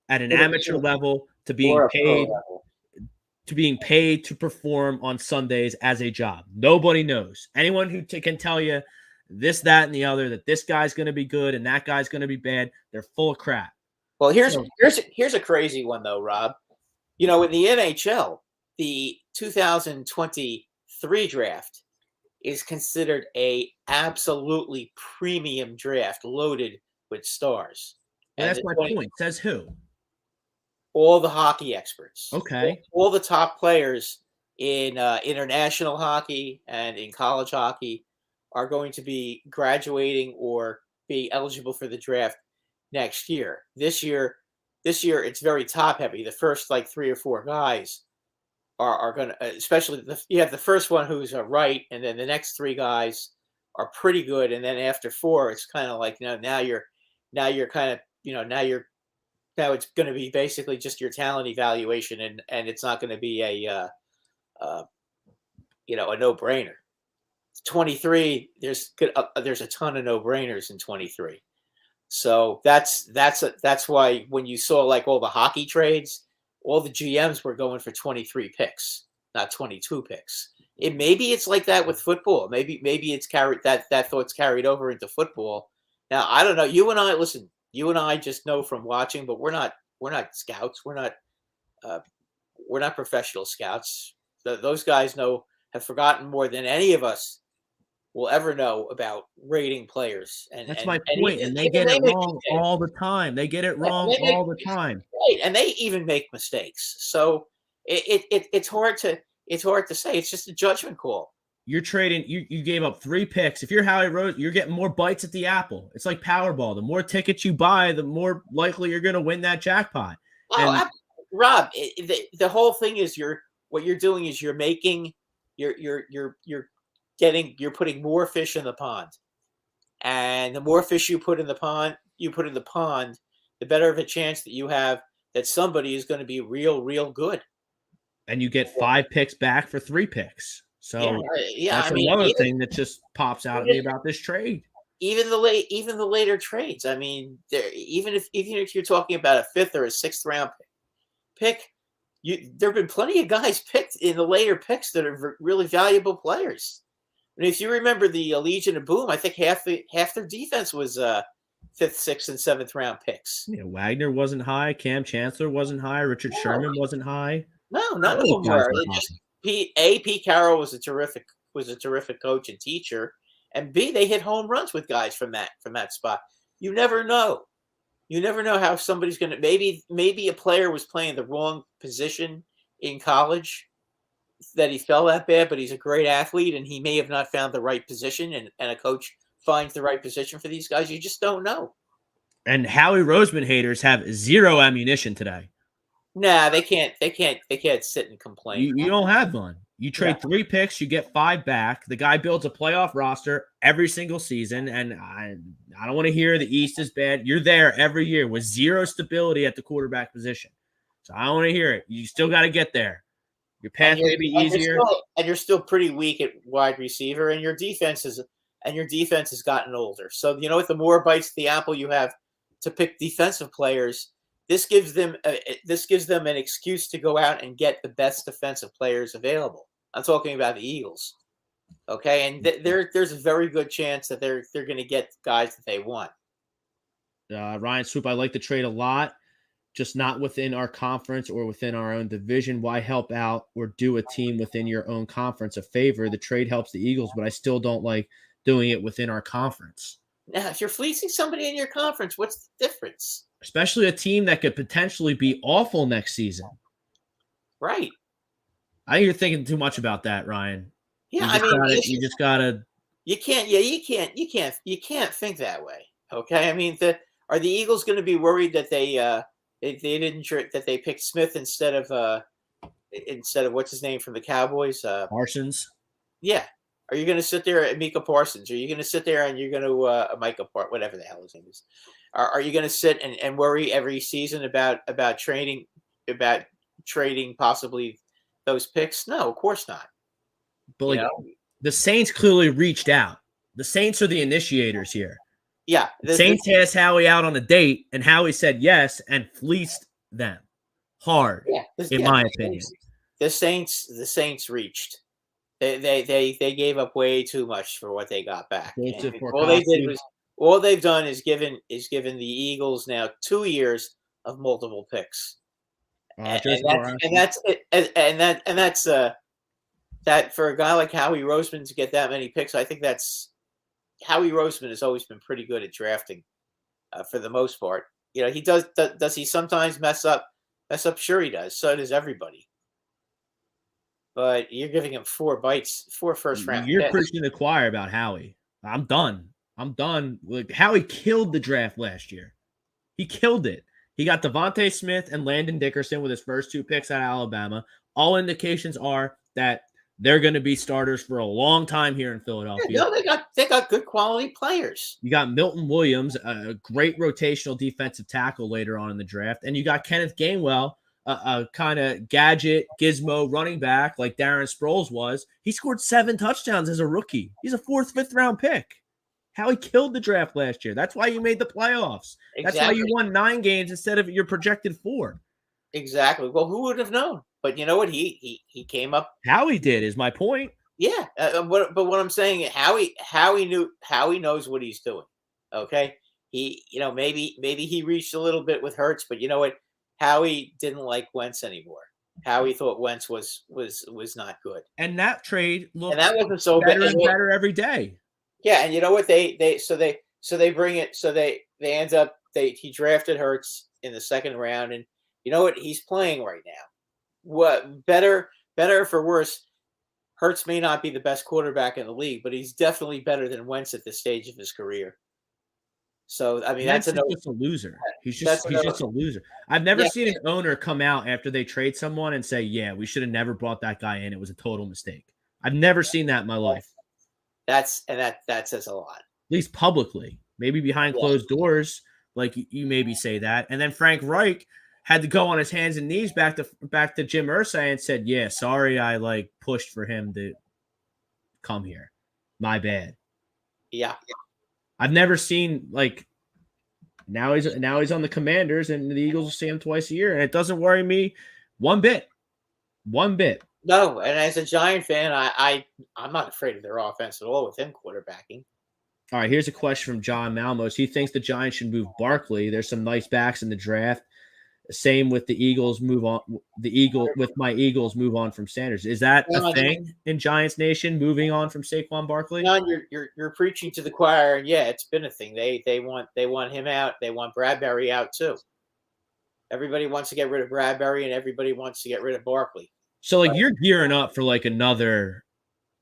at an amateur level to being paid to perform on Sundays as a job. Nobody knows. Anyone who can tell you this, that, and the other, that this guy's going to be good and that guy's going to be bad, they're full of crap. Well, here's a crazy one though, Rob. In the NHL, the 2023 draft is considered a absolutely premium draft, loaded with stars. And that's my point. Says who? All the hockey experts. Okay. All the top players in international hockey and in college hockey are going to be graduating or be eligible for the draft next year. This year it's very top heavy. The first 3 or 4 guys are going to, especially you have the first one who's right, and then the next 3 guys are pretty good, and then after 4, it's kind of like now you're kind of now it's going to be basically just your talent evaluation, and it's not going to be a no-brainer. 23, there's a ton of no-brainers in 23. So that's why when you saw all the hockey trades, all the GMs were going for 23 picks, not 22 picks. Maybe it's like that with football. Maybe it's carried that thought's carried over into football. Now I don't know. You and I just know from watching, but we're not scouts. We're not professional scouts. Those guys have forgotten more than any of us will ever know about rating players. And that's my point. And they get it wrong all the time. They get it wrong all the time. Right. And they even make mistakes. So it's hard to say. It's just a judgment call. You're trading. You gave up 3 picks. If you're Howie Rose, you're getting more bites at the apple. It's like Powerball. The more tickets you buy, the more likely you're going to win that jackpot. Oh, Rob, the whole thing is what you're doing is you're putting more fish in the pond, and the more fish you put in the pond, the better of a chance that you have that somebody is going to be real good. And you get 5 picks back for 3 picks. So that's another thing that just pops out at me about this trade. Even the later trades. I mean, even if you're talking about a 5th or a 6th round pick, there have been plenty of guys picked in the later picks that are really valuable players. And if you remember the Legion of Boom, I think half their defense was 5th, 6th, and 7th round picks. Yeah, Wagner wasn't high. Cam Chancellor wasn't high. Richard Sherman wasn't high. No, none of them were. Pete Carroll was a terrific coach and teacher, and B, they hit home runs with guys from that spot. You never know. You never know how somebody's going to. Maybe a player was playing the wrong position in college, that he fell that bad, but he's a great athlete, and he may have not found the right position, and a coach finds the right position for these guys. You just don't know. And Howie Roseman haters have 0 ammunition today. Nah, they can't sit and complain. You don't have one. You trade 3 picks, you get 5 back. The guy builds a playoff roster every single season, and I don't want to hear the East is bad. You're there every year with 0 stability at the quarterback position. So I don't want to hear it. You still got to get there. Your path may be easier. You're still pretty weak at wide receiver, and your defense has gotten older. So you know what? The more bites of the apple you have to pick defensive players, this gives them an excuse to go out and get the best defensive players available. I'm talking about the Eagles. Okay, and there's a very good chance that they're going to get guys that they want. Ryan Swoop, I like the trade a lot, just not within our conference or within our own division. Why help out or do a team within your own conference a favor? The trade helps the Eagles, but I still don't like doing it within our conference. Now, if you're fleecing somebody in your conference, what's the difference? Especially a team that could potentially be awful next season. Right. I think you're thinking too much about that, Ryan. Yeah, you just gotta. You can't think that way. Okay, I mean, are the Eagles going to be worried that they picked Smith instead of what's his name from the Cowboys? Parsons. Yeah. Are you going to sit there at Micah Parsons? Are you going to sit there and you're going to Micah Parsons, whatever the hell his name is? Are you going to sit and worry every season about training, about trading possibly those picks? No, of course not. But like the Saints clearly reached out. The Saints are the initiators here. Yeah. The Saints asked Howie out on a date, and Howie said yes and fleeced them hard, in my opinion. The Saints reached. They gave up way too much for what they got back. All they've done is given the Eagles now 2 years of multiple picks. And that's that for a guy like Howie Roseman to get that many picks. I think that's Howie Roseman has always been pretty good at drafting, for the most part. He does. Does he sometimes mess up? Sure, he does. So does everybody. But you're giving him 4 first round. You're preaching to the choir about Howie. I'm done. Like, Howie killed the draft last year. He killed it. He got Devontae Smith and Landon Dickerson with his first 2 picks out of Alabama. All indications are that they're going to be starters for a long time here in Philadelphia. Yeah, no, they got good quality players. You got Milton Williams, a great rotational defensive tackle later on in the draft, and you got Kenneth Gainwell, a kind of gadget gizmo running back like Darren Sproles was. He scored 7 touchdowns as a rookie. He's a 4th, 5th round pick. Howie killed the draft last year. That's why you made the playoffs. Exactly. That's why you won 9 games instead of your projected 4. Exactly. Well, who would have known? But you know what? He came up. Howie did, is my point. Yeah. But what I'm saying, Howie knows what he's doing. Okay. Maybe he reached a little bit with Hurts, but you know what? Howie didn't like Wentz anymore. Howie thought Wentz was not good. And that trade looked and that wasn't so better and better every day. Yeah, and you know what? They bring it. So they end up he drafted Hurts in the 2nd round, and you know what? He's playing right now. What better for worse? Hurts may not be the best quarterback in the league, but he's definitely better than Wentz at this stage of his career. So I mean, that's just a loser. He's just a loser. I've never seen an owner come out after they trade someone and say, "Yeah, we should have never brought that guy in. It was a total mistake." I've never seen that in my life. That says a lot. At least publicly, maybe behind closed doors, like you maybe say that. And then Frank Reich had to go on his hands and knees back to Jim Irsay and said, "Yeah, sorry, I pushed for him to come here. My bad." Yeah. I've never seen now he's on the Commanders and the Eagles will see him twice a year, and it doesn't worry me one bit. No, and as a Giant fan, I'm not afraid of their offense at all with him quarterbacking. All right, here's a question from John Malmos. He thinks the Giants should move Barkley. There's some nice backs in the draft. Same with the Eagles move on. My Eagles move on from Sanders. Is that a thing in Giants Nation? Moving on from Saquon Barkley? No, you're preaching to the choir, and yeah, it's been a thing. They want him out. They want Bradbury out too. Everybody wants to get rid of Bradbury, and everybody wants to get rid of Barkley. So you're gearing up for another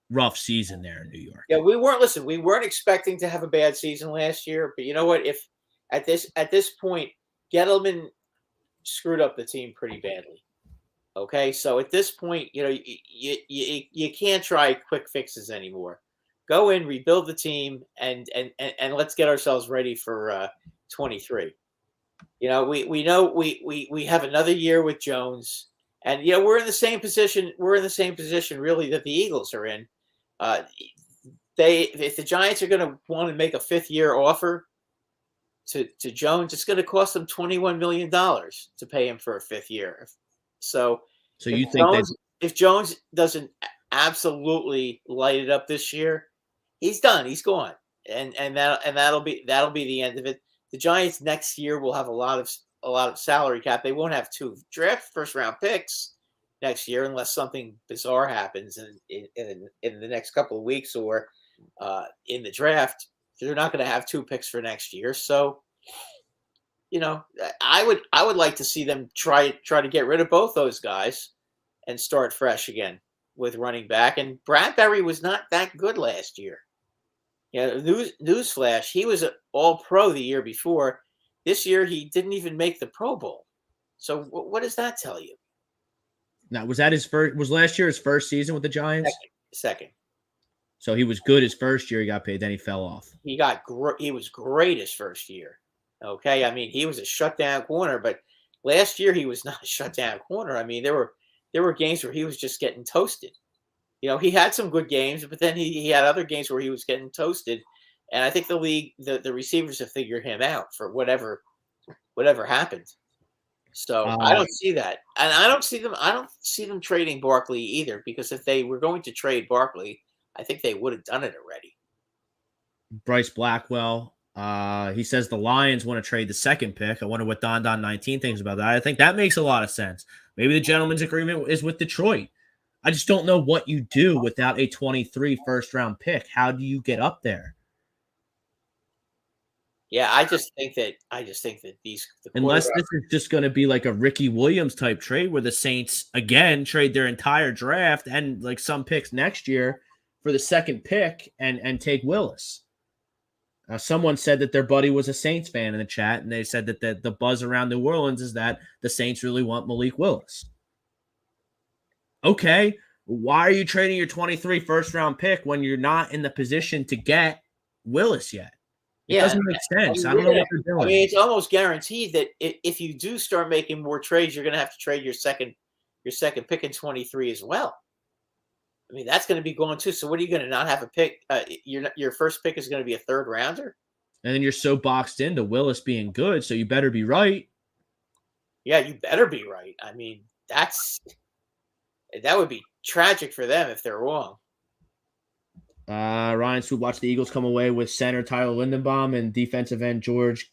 rough season there in New York. Yeah, we weren't expecting to have a bad season last year, but you know what? If at this point, Gettleman screwed up the team pretty badly. Okay, so at this point, you can't try quick fixes anymore. Go in, rebuild the team, and let's get ourselves ready for 23. We know we have another year with Jones, and we're in the same position. We're in the same position really that the Eagles are in. If the Giants are going to want to make a 5th-year offer to Jones, it's going to cost them $21 million to pay him for a 5th year. So you think if Jones doesn't absolutely light it up this year, he's done. He's gone, and that'll be the end of it. The Giants next year will have a lot of salary cap. They won't have 2 draft 1st-round picks next year unless something bizarre happens in the next couple of weeks or in the draft. They're not going to have 2 picks for next year. So, I would like to see them try to get rid of both those guys and start fresh again with running back. And Bradbury was not that good last year. Newsflash, he was an all-pro the year before. This year, he didn't even make the Pro Bowl. So what does that tell you? Now, was last year his first season with the Giants? Second. So he was good his first year. He got paid. Then he fell off. He was great his first year. Okay, I mean he was a shutdown corner, but last year he was not a shutdown corner. I mean, there were games where he was just getting toasted. He had some good games, but then he had other games where he was getting toasted. And I think the league, the receivers have figured him out for whatever happened. So I don't see that, and I don't see them trading Barkley either. Because if they were going to trade Barkley, I think they would have done it already. Bryce Blackwell, he says the Lions want to trade the second pick. I wonder what Don 19 thinks about that. I think that makes a lot of sense. Maybe the gentleman's agreement is with Detroit. I just don't know what you do without a 23 first-round pick. How do you get up there? Yeah, I just think that unless this is just going to be like a Ricky Williams type trade where the Saints again trade their entire draft and like some picks next year for the second pick and take Willis. Someone said that their buddy was a Saints fan in the chat, and they said that the buzz around New Orleans is that the Saints really want Malik Willis. Okay, why are you trading your 23 first-round pick when you're not in the position to get Willis yet? It doesn't make sense. I don't know what they're doing. I mean, it's almost guaranteed that if you do start making more trades, you're going to have to trade your second pick in 23 as well. I mean, that's going to be gone too. So what are you going to not have a pick? Your first pick is going to be a third rounder. And then you're so boxed into Willis being good, so you better be right. Yeah, you better be right. I mean, that would be tragic for them if they're wrong. Ryan Swoop watched the Eagles come away with center Tyler Lindenbaum and defensive end George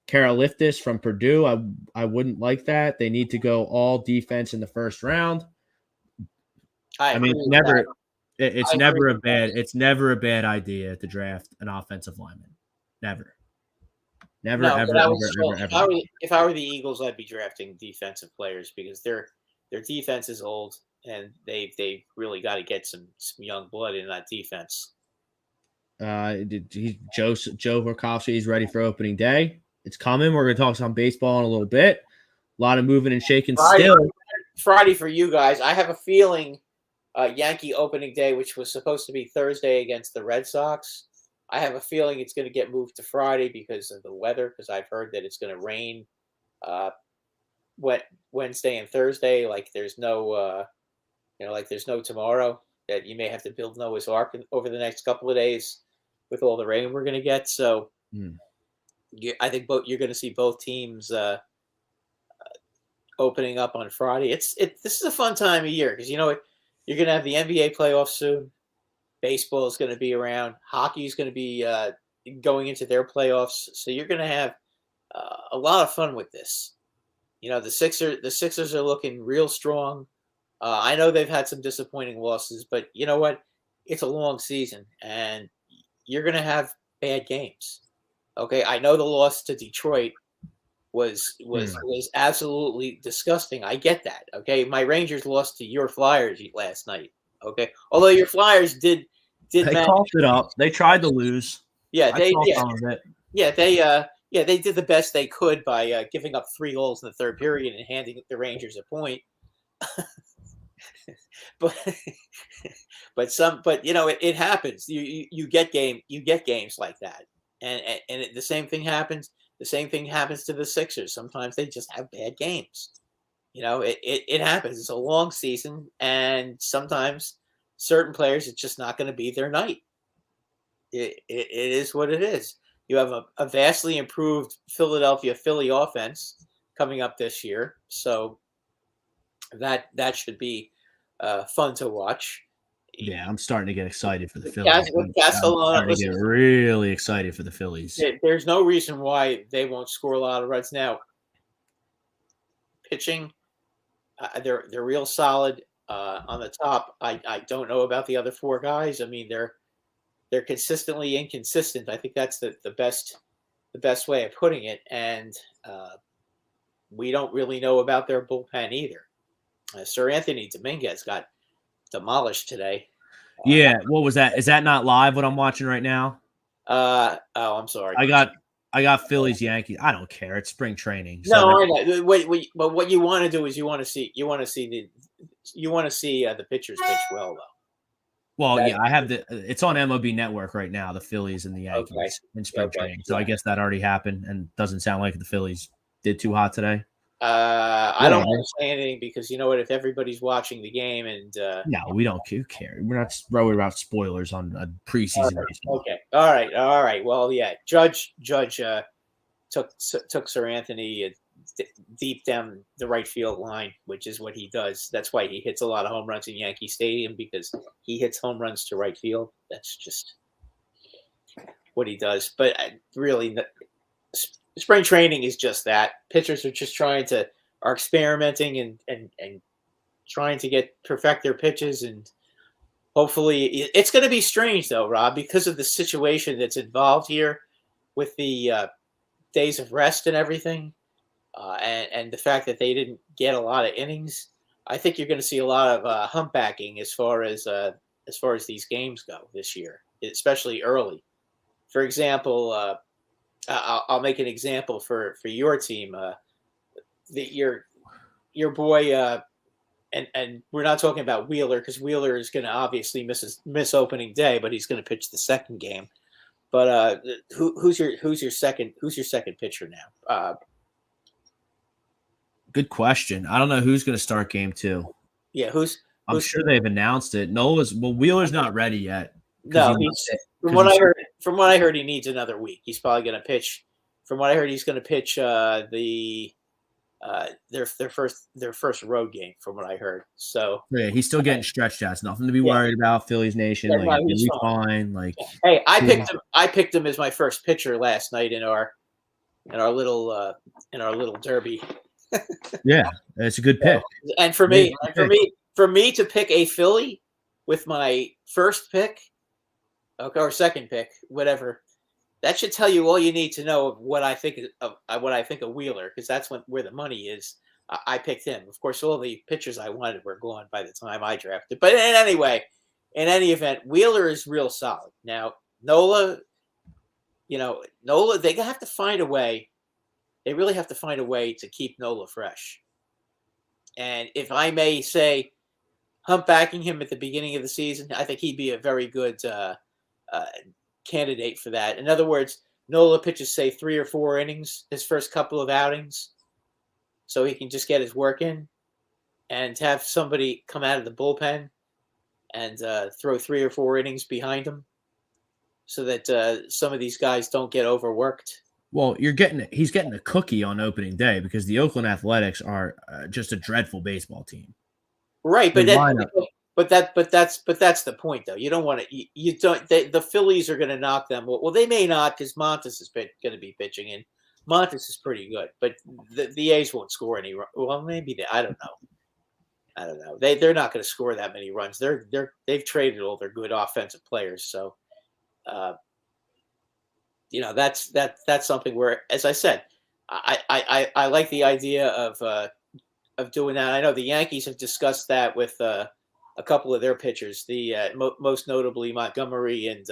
Karaliftis from Purdue. I wouldn't like that. They need to go all defense in the first round. I mean, it's never a bad idea to draft an offensive lineman. Never, ever. If I were the Eagles, I'd be drafting defensive players because their defense is old. And they've really got to get some young blood in that defense. Joe Horkowski, he's ready for opening day. It's coming. We're going to talk some baseball in a little bit. A lot of moving and shaking still. Friday for you guys. I have a feeling Yankee opening day, which was supposed to be Thursday against the Red Sox, I have a feeling it's going to get moved to Friday because of the weather, because I've heard that it's going to rain Wednesday and Thursday. Like there's no there's no tomorrow, that you may have to build Noah's Ark over the next couple of days with all the rain we're going to get. So I think you're going to see both teams opening up on Friday. This is a fun time of year because you're going to have the NBA playoffs soon. Baseball is going to be around. Hockey is going to be going into their playoffs. So you're going to have a lot of fun with this. The Sixers are looking real strong. I know they've had some disappointing losses, but you know what? It's a long season, and you're going to have bad games. Okay, I know the loss to Detroit was absolutely disgusting. I get that. Okay, my Rangers lost to your Flyers last night. Okay, although your Flyers did they coughed it up. They tried to lose. Yeah, they did the best they could by giving up 3 goals in the third period and handing the Rangers a point. but it happens. You get games like that, and the same thing happens. The same thing happens to the Sixers. Sometimes they just have bad games. It happens. It's a long season, and sometimes certain players, it's just not going to be their night. It is what it is. You have a vastly improved Philadelphia Philly offense coming up this year, so that should be fun to watch. Yeah, I'm starting to get excited for the Phillies. I'm starting to get really excited for the Phillies. There's no reason why they won't score a lot of runs. Now, pitching, they're real solid on the top. I don't know about the other 4 guys. I mean, they're consistently inconsistent. I think that's the best way of putting it. And we don't really know about their bullpen either. Sir Anthony Dominguez got demolished today. Yeah, what was that? Is that not live? What I'm watching right now? I'm sorry. I got Phillies Yankees. I don't care. It's spring training. So no, I know. But what you want to do is you want to see the pitchers pitch well, though. Well, I have it's on MLB Network right now. The Phillies and the Yankees in spring training. So I guess that already happened, and doesn't sound like the Phillies did too hot today. I don't want to say anything because you know what? If everybody's watching the game and No, we don't care. We're not worried about spoilers on a preseason baseball. okay, all right. Well, yeah, Judge took Sir Anthony deep down the right field line, which is what he does. That's why he hits a lot of home runs in Yankee Stadium because he hits home runs to right field. That's just what he does. But really, spring training is just that. Pitchers are just are experimenting and trying to perfect their pitches, and hopefully it's going to be strange though, Rob, because of the situation that's involved here with the days of rest and everything, and the fact that they didn't get a lot of innings. I think you're going to see a lot of humpbacking as far as these games go this year, especially early. For example, I'll make an example for your team. Your boy, and we're not talking about Wheeler because Wheeler is going to obviously miss opening day, but he's going to pitch the second game. But who's your second pitcher now? Good question. I don't know who's going to start game 2. Yeah, I'm sure they've announced it. Wheeler's not ready yet. No, from what I heard, he needs another week. He's probably going to pitch. From what I heard, he's going to pitch their first road game. From what I heard, so yeah, he's still getting stretched out. It's nothing to be worried about. Phillies Nation, he's fine. Hey, I picked him as my first pitcher last night in our little derby. Yeah, it's a good pick. And for me to pick a Philly with my first pick, okay, or second pick, whatever, that should tell you all you need to know of what I think of Wheeler, because that's where the money is. I picked him. Of course, all the pitchers I wanted were gone by the time I drafted. But in any event, Wheeler is real solid. Now, Nola, they have to find a way. They really have to find a way to keep Nola fresh. And if I may say, humpbacking him at the beginning of the season, I think he'd be a very good candidate for that. In other words, Nola pitches, say, 3 or 4 innings his first couple of outings, so he can just get his work in, and have somebody come out of the bullpen and throw 3 or 4 innings behind him, so that some of these guys don't get overworked. Well, he's getting a cookie on opening day because the Oakland Athletics are just a dreadful baseball team. Right, but that's the point, though. You don't want to. You don't. The Phillies are going to knock them. Well, they may not because Montes is going to be pitching, and Montes is pretty good. But the A's won't score any. Well, maybe I don't know. They're not going to score that many runs. They've traded all their good offensive players, so. That's something where, as I said, I like the idea of doing that. I know the Yankees have discussed that with a couple of their pitchers, most notably Montgomery and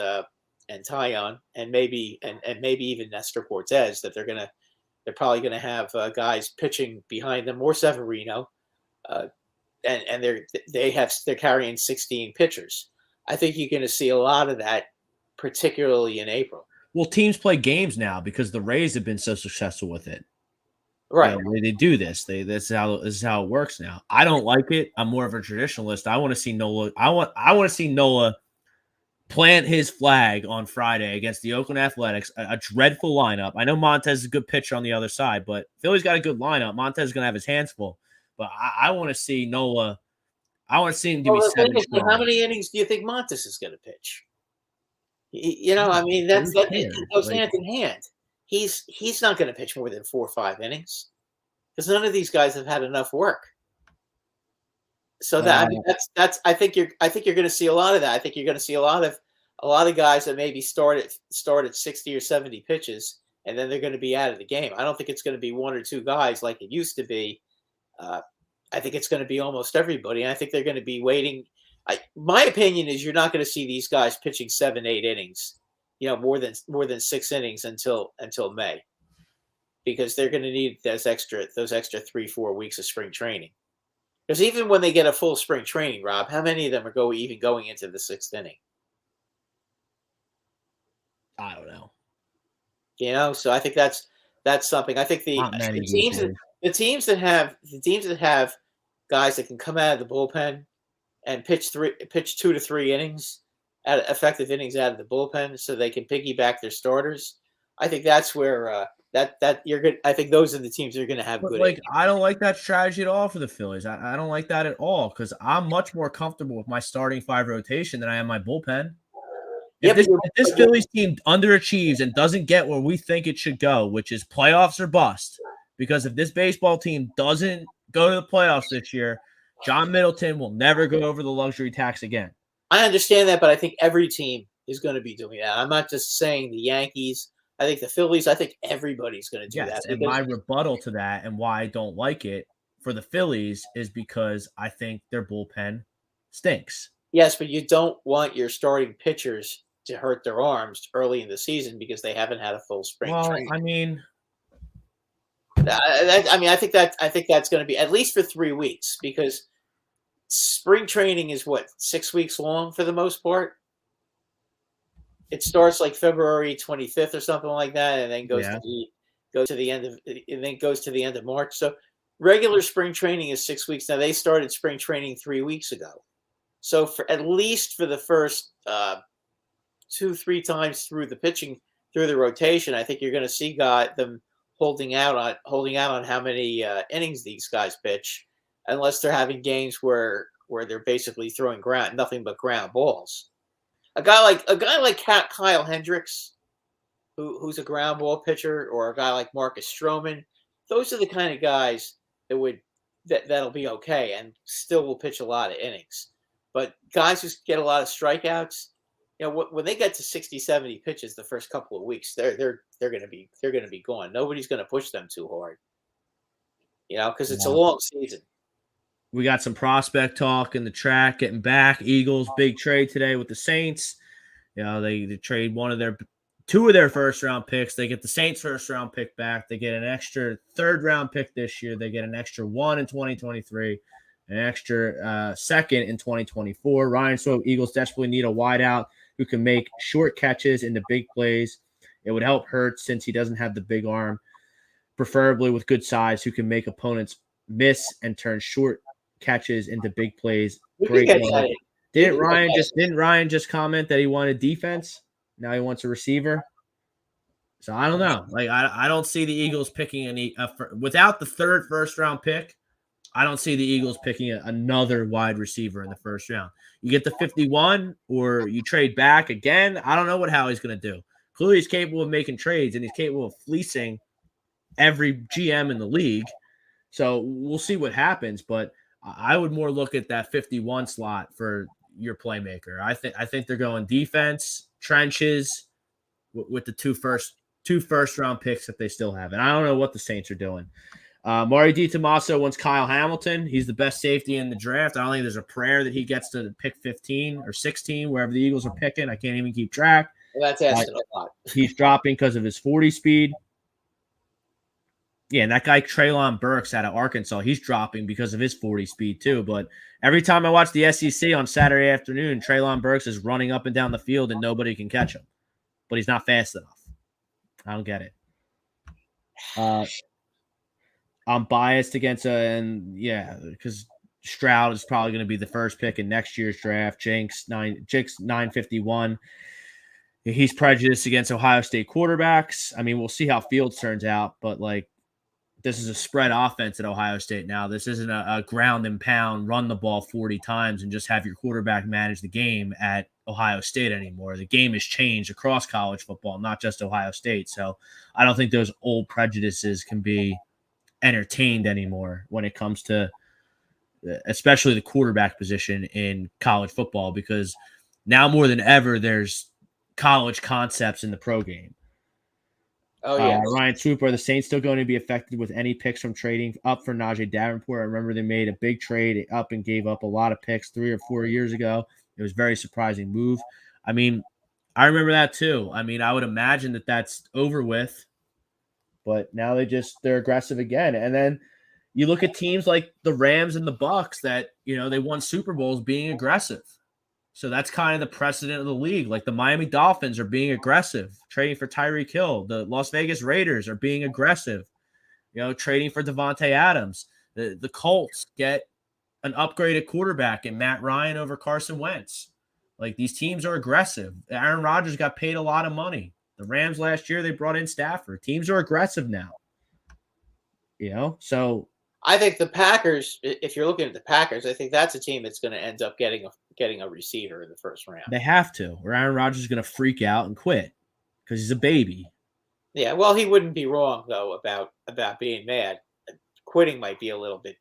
Tyon, and maybe even Nestor Cortez. That they're probably gonna have guys pitching behind them, or Severino, and they're carrying 16 pitchers. I think you're going to see a lot of that, particularly in April. Well, teams play games now because the Rays have been so successful with it. Right. They do this. This is how it works now. I don't like it. I'm more of a traditionalist. I want to see Nola. I want to see Nola plant his flag on Friday against the Oakland Athletics. A dreadful lineup. I know Montez is a good pitcher on the other side, but Philly's got a good lineup. Montez is going to have his hands full. But I want to see Nola. I want to see him give me 7 strong. How many innings do you think Montes is going to pitch? That goes hand in hand. He's not going to pitch more than 4 or 5 innings because none of these guys have had enough work. So I think you're going to see a lot of that. I think you're going to see a lot of guys that maybe start at 60 or 70 pitches, and then they're going to be out of the game. I don't think it's going to be 1 or 2 guys like it used to be. I think it's going to be almost everybody. And I think they're going to be waiting. My opinion is you're not going to see these guys pitching 7, 8 innings, more than 6 innings until May, because they're going to need those extra 3, 4 weeks of spring training. Because even when they get a full spring training, Rob, how many of them are going into the 6th inning? I don't know. So I think that's something. I think the the teams that have guys that can come out of the bullpen and pitch 2 to 3 innings, at effective innings out of the bullpen, so they can piggyback their starters. I think that's where that you're good. I think those are the teams that are going to have But good. like, I don't like that strategy at all for the Phillies. I don't like that at all because I'm much more comfortable with my starting 5 rotation than I am my bullpen. Yeah, If this Phillies team underachieves and doesn't get where we think it should go, which is playoffs or bust, because if this baseball team doesn't go to the playoffs this year, John Middleton will never go over the luxury tax again. I understand that, but I think every team is going to be doing that. I'm not just saying the Yankees. I think the Phillies. I think everybody's going to do that. And my rebuttal to that and why I don't like it for the Phillies is because I think their bullpen stinks. Yes, but you don't want your starting pitchers to hurt their arms early in the season because they haven't had a full spring training. I mean, I think that's going to be at least for 3 weeks because spring training is what 6 weeks long for the most part. It starts like February 25th or something like that, and then goes to the end of March. So regular spring training is 6 weeks. Now they started spring training 3 weeks ago. So for at least for the first 2-3 times through the rotation, I think you're going to see them holding out on how many innings these guys pitch, unless they're having games where they're basically throwing nothing but ground balls. A guy like Kyle Hendricks, who's a ground ball pitcher, or a guy like Marcus Stroman, those are the kind of guys that'll be okay and still will pitch a lot of innings. But guys who get a lot of strikeouts, when they get to 60, 70 pitches the first couple of weeks, they're going to be gone. Nobody's going to push them too hard, because it's a long season. We got some prospect talk in the track, getting back. Eagles, big trade today with the Saints. They trade two of their first-round picks. They get the Saints' first-round pick back. They get an extra third-round pick this year. They get an extra one in 2023, an extra second in 2024. Ryan Swope, Eagles desperately need a wideout who can make short catches into big plays. It would help Hurts since he doesn't have the big arm, preferably with good size, who can make opponents miss and turn short catches into big plays. Great. Didn't Ryan just comment that he wanted defense? Now he wants a receiver. So I don't know. Like I don't see the Eagles picking any without the third first-round pick. I don't see the Eagles picking another wide receiver in the first round. You get the 51 or you trade back again. I don't know what Howie's going to do. Clearly he's capable of making trades and he's capable of fleecing every GM in the league. So we'll see what happens, but I would more look at that 51 slot for your playmaker. I think they're going defense, trenches with the two first round picks that they still have. And I don't know what the Saints are doing. Mari DiTomaso wants Kyle Hamilton. He's the best safety in the draft. I don't think there's a prayer that he gets to pick 15 or 16, wherever the Eagles are picking. I can't even keep track. Well, that's asking a lot. He's dropping because of his 40 speed. Yeah, and that guy Treylon Burks out of Arkansas, he's dropping because of his 40 speed too. But every time I watch the SEC on Saturday afternoon, Treylon Burks is running up and down the field and nobody can catch him. But he's not fast enough. I don't get it. I'm biased against because Stroud is probably going to be the first pick in next year's draft. Jinx 951. He's prejudiced against Ohio State quarterbacks. I mean, we'll see how Fields turns out, but this is a spread offense at Ohio State now. This isn't a ground and pound, run the ball 40 times and just have your quarterback manage the game at Ohio State anymore. The game has changed across college football, not just Ohio State. So I don't think those old prejudices can be entertained anymore when it comes to especially the quarterback position in college football, because now more than ever, there's college concepts in the pro game. Oh, yeah. Ryan Swoop, are the Saints still going to be affected with any picks from trading up for Najee Davenport? I remember they made a big trade up and gave up a lot of picks 3 or 4 years ago. It was a very surprising move. I mean, I remember that too. I mean, I would imagine that that's over with, but now they're aggressive again. And then you look at teams like the Rams and the Bucks that, they won Super Bowls being aggressive. So that's kind of the precedent of the league. Like the Miami Dolphins are being aggressive, trading for Tyreek Hill. The Las Vegas Raiders are being aggressive. trading for Devontae Adams. The Colts get an upgraded quarterback in Matt Ryan over Carson Wentz. Like, these teams are aggressive. Aaron Rodgers got paid a lot of money. The Rams last year, they brought in Stafford. Teams are aggressive now. So I think the Packers, if you're looking at the Packers, I think that's a team that's going to end up getting a receiver in the first round. they have to, or Aaron Rodgers is going to freak out and quit because he's a baby. Yeah, well, he wouldn't be wrong, though, about being mad. Quitting might be a little bit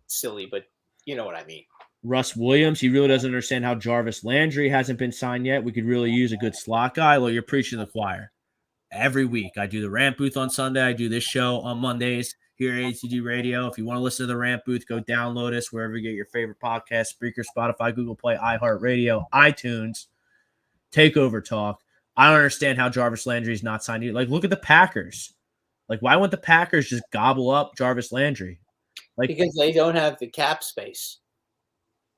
silly, but you know what I mean. Russ Williams, he really doesn't understand how Jarvis Landry hasn't been signed yet. We could really use a good slot guy. Well, you're preaching to the choir. Every week, I do the Rant Booth on Sunday. I do this show on Mondays here at ATD Radio. If you want to listen to the Rant Booth, go download us wherever you get your favorite podcast, Spreaker, Spotify, Google Play, iHeartRadio, iTunes, Takeover Talk. I don't understand how Jarvis Landry is not signed. Like, look at the Packers. Like, why wouldn't the Packers just gobble up Jarvis Landry? Like, because they don't have the cap space.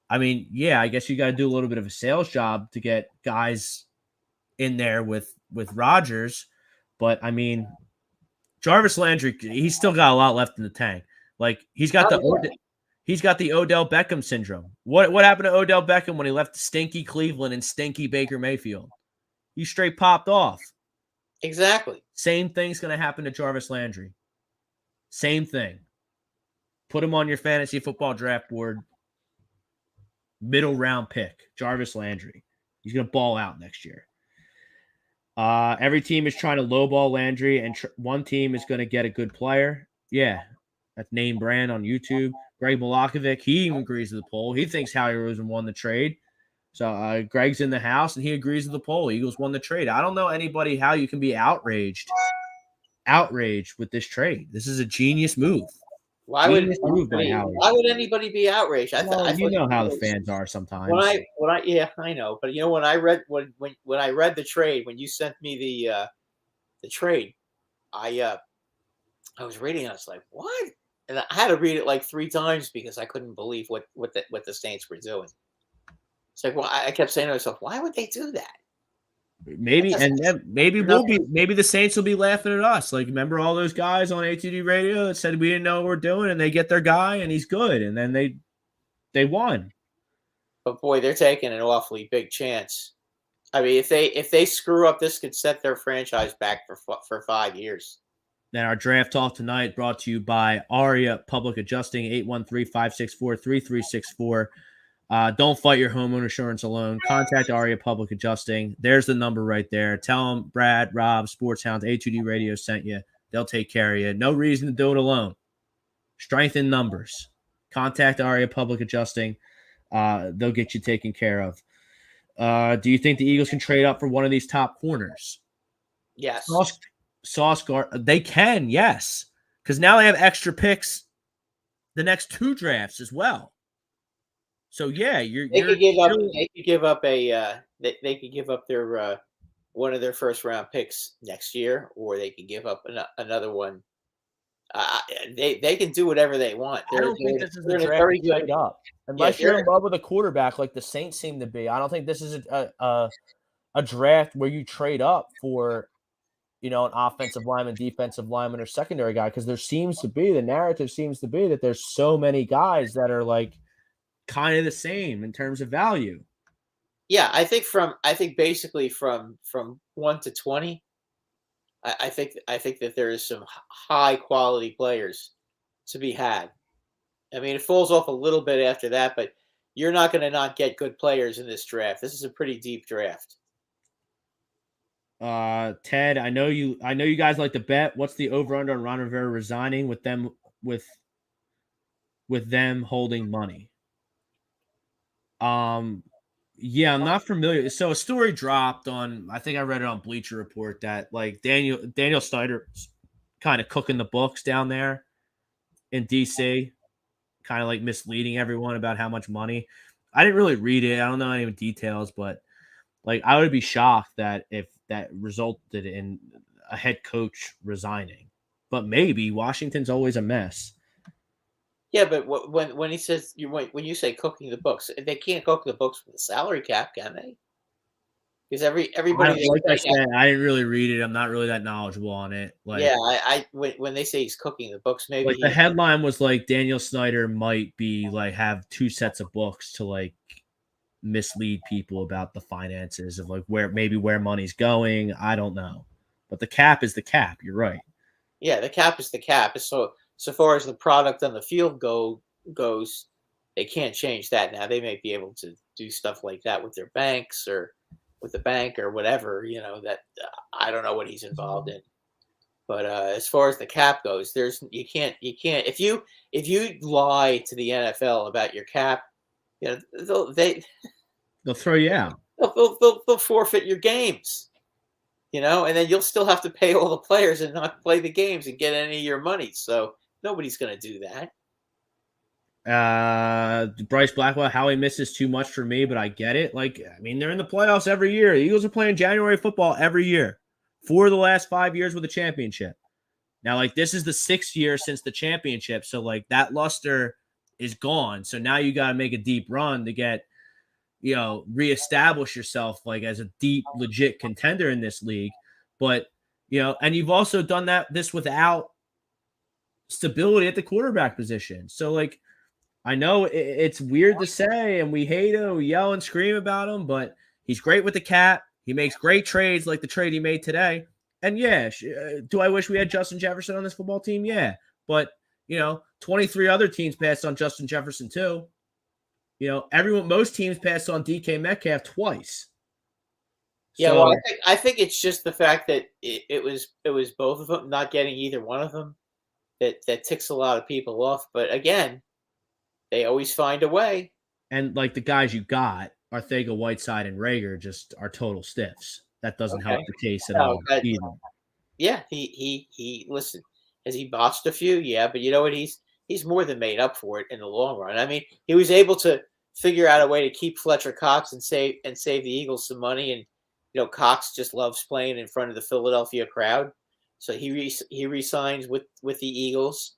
I mean, yeah, I guess you got to do a little bit of a sales job to get guys in there with Rodgers. But, I mean, Jarvis Landry, he's still got a lot left in the tank. Like, he's got the Odell Beckham syndrome. What happened to Odell Beckham when he left stinky Cleveland and stinky Baker Mayfield? He straight popped off. Exactly. Same thing's going to happen to Jarvis Landry. Same thing. Put him on your fantasy football draft board. Middle round pick, Jarvis Landry. He's going to ball out next year. Every team is trying to lowball Landry, and one team is going to get a good player. Yeah, that's name brand on YouTube. Greg Milakovic, he even agrees with the poll. He thinks Howie Roseman won the trade. So Greg's in the house, and he agrees with the poll. Eagles won the trade. I don't know anybody how you can be outraged with this trade. This is a genius move. Why would anybody be outraged? I know how the fans are sometimes. I know, but when I read the trade, when you sent me the trade, I was reading. I was like, what? And I had to read it like 3 times because I couldn't believe what the Saints were doing. It's like, well, I kept saying to myself, why would they do that? Maybe the Saints will be laughing at us. Like, remember all those guys on ATD Radio that said we didn't know what we're doing, and they get their guy and he's good, and then they won. But boy, they're taking an awfully big chance. I mean, if they screw up, this could set their franchise back for 5 years. Then our draft talk tonight brought to you by Aria Public Adjusting, 813-564-3364. Don't fight your homeowner insurance alone. Contact Aria Public Adjusting. There's the number right there. Tell them Brad, Rob, Sports Hounds, A2D Radio sent you. They'll take care of you. No reason to do it alone. Strength in numbers. Contact Aria Public Adjusting. They'll get you taken care of. Do you think the Eagles can trade up for one of these top corners? Yes. Sauce guard. They can, yes. Because now they have extra picks the next 2 drafts as well. So yeah, they could give up their one of their first round picks next year, or they could give up another one. They can do whatever they want. I don't think this is a draft trade up, unless you're in love with a quarterback like the Saints seem to be. I don't think this is a draft where you trade up for an offensive lineman, defensive lineman, or secondary guy, because the narrative seems to be that there's so many guys that are like kind of the same in terms of value. Yeah, I think basically from 1 to 20, I think that there is some high quality players to be had. I mean, it falls off a little bit after that, but you're not going to not get good players in this draft. This is a pretty deep draft. Ted, I know you guys like to bet. What's the over under on Ron Rivera resigning with them holding money? Yeah, I'm not familiar. So a story dropped on, I think I read it on Bleacher Report, that like Daniel Snyder's kind of cooking the books down there in DC, kind of like misleading everyone about how much money. I didn't really read it. I don't know any details, but like I would be shocked that if that resulted in a head coach resigning. But maybe. Washington's always a mess. Yeah, but when he says when you say cooking the books, they can't cook the books with the salary cap, can they? because everybody. Like I said, I didn't really read it. I'm not really that knowledgeable on it. Like, yeah, when they say he's cooking the books, maybe like the headline was like Daniel Snyder might be like have 2 sets of books to like mislead people about the finances of like where money's going. I don't know, but the cap is the cap. You're right. Yeah, the cap is the cap. So far as the product on the field goes, they can't change that. Now they may be able to do stuff like that with their banks or with the bank or whatever. That I don't know what he's involved in. But as far as the cap goes, you can't if you lie to the NFL about your cap, they'll throw you out. They'll forfeit your games. And then you'll still have to pay all the players and not play the games and get any of your money. So nobody's going to do that. Bryce Blackwell, Howie misses too much for me, but I get it. Like, I mean, they're in the playoffs every year. The Eagles are playing January football every year for the last 5 years with a championship. Now, like, this is the 6th year since the championship. So, like, that luster is gone. So now you got to make a deep run to get, reestablish yourself like as a deep, legit contender in this league. But, and you've also done this without stability at the quarterback position. So, like, I know it's weird to say, and we hate him, we yell and scream about him, but he's great with the cap. He makes great trades like the trade he made today. And yeah, do I wish we had Justin Jefferson on this football team? Yeah. But, 23 other teams passed on Justin Jefferson too. Most teams passed on DK Metcalf twice. Yeah, so, well, I think it's just the fact that it was both of them, not getting either one of them, that ticks a lot of people off. But again, they always find a way. And like the guys you got, Arthega-Whiteside and Rager, just are total stiffs. That doesn't help the case at all. Yeah, he listen. Has he botched a few? Yeah, but you know what? He's more than made up for it in the long run. I mean, he was able to figure out a way to keep Fletcher Cox and save the Eagles some money. And Cox just loves playing in front of the Philadelphia crowd, so he resigns with the Eagles.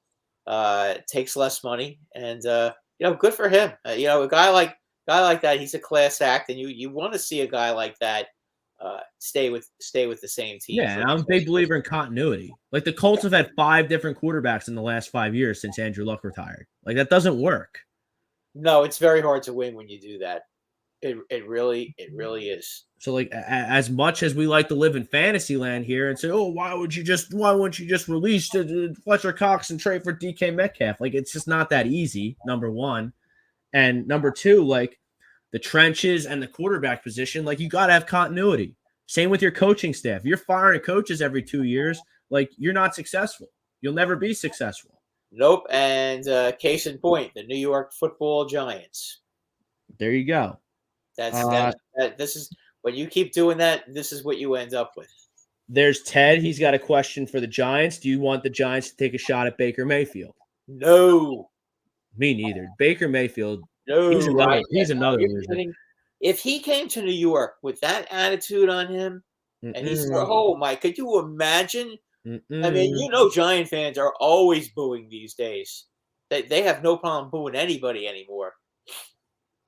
Takes less money, and good for him. A guy like that, he's a class act, and you want to see a guy like that stay with the same team. Yeah, and I'm a big believer in continuity. Like the Colts have had 5 different quarterbacks in the last 5 years since Andrew Luck retired. Like that doesn't work. No, it's very hard to win when you do that. It really is. So like as much as we like to live in fantasy land here and say, oh, why wouldn't you just release Fletcher Cox and trade for DK Metcalf? Like it's just not that easy, number one. And number two, like the trenches and the quarterback position, like you got to have continuity. Same with your coaching staff. You're firing coaches every 2 years. Like you're not successful. You'll never be successful. Nope. And case in point, the New York Football Giants. There you go. This is when you keep doing that. This is what you end up with. There's Ted. He's got a question for the Giants. Do you want the Giants to take a shot at Baker Mayfield? No. Me neither. Baker Mayfield. No. He's another loser. If he came to New York with that attitude on him, and he said, "Oh my," could you imagine? I mean, Giant fans are always booing these days. They have no problem booing anybody anymore.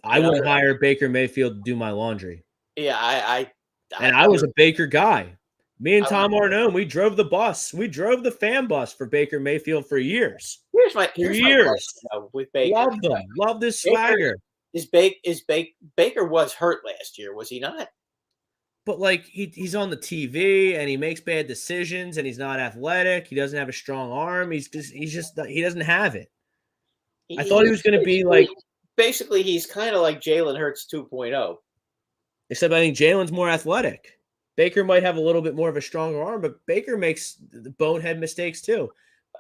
I would hire Baker Mayfield to do my laundry. Yeah, I was a Baker guy. Me and Tom Arnone, we drove the bus. We drove the fan bus for Baker Mayfield for years. Here's my question, with Baker. Love them. Love this swagger. Baker was hurt last year, was he not? But like he's on the TV and he makes bad decisions and he's not athletic. He doesn't have a strong arm. He doesn't have it. I thought he was going to be like. Basically, he's kind of like Jalen Hurts 2.0. Except I think Jalen's more athletic. Baker might have a little bit more of a stronger arm, but Baker makes the bonehead mistakes too.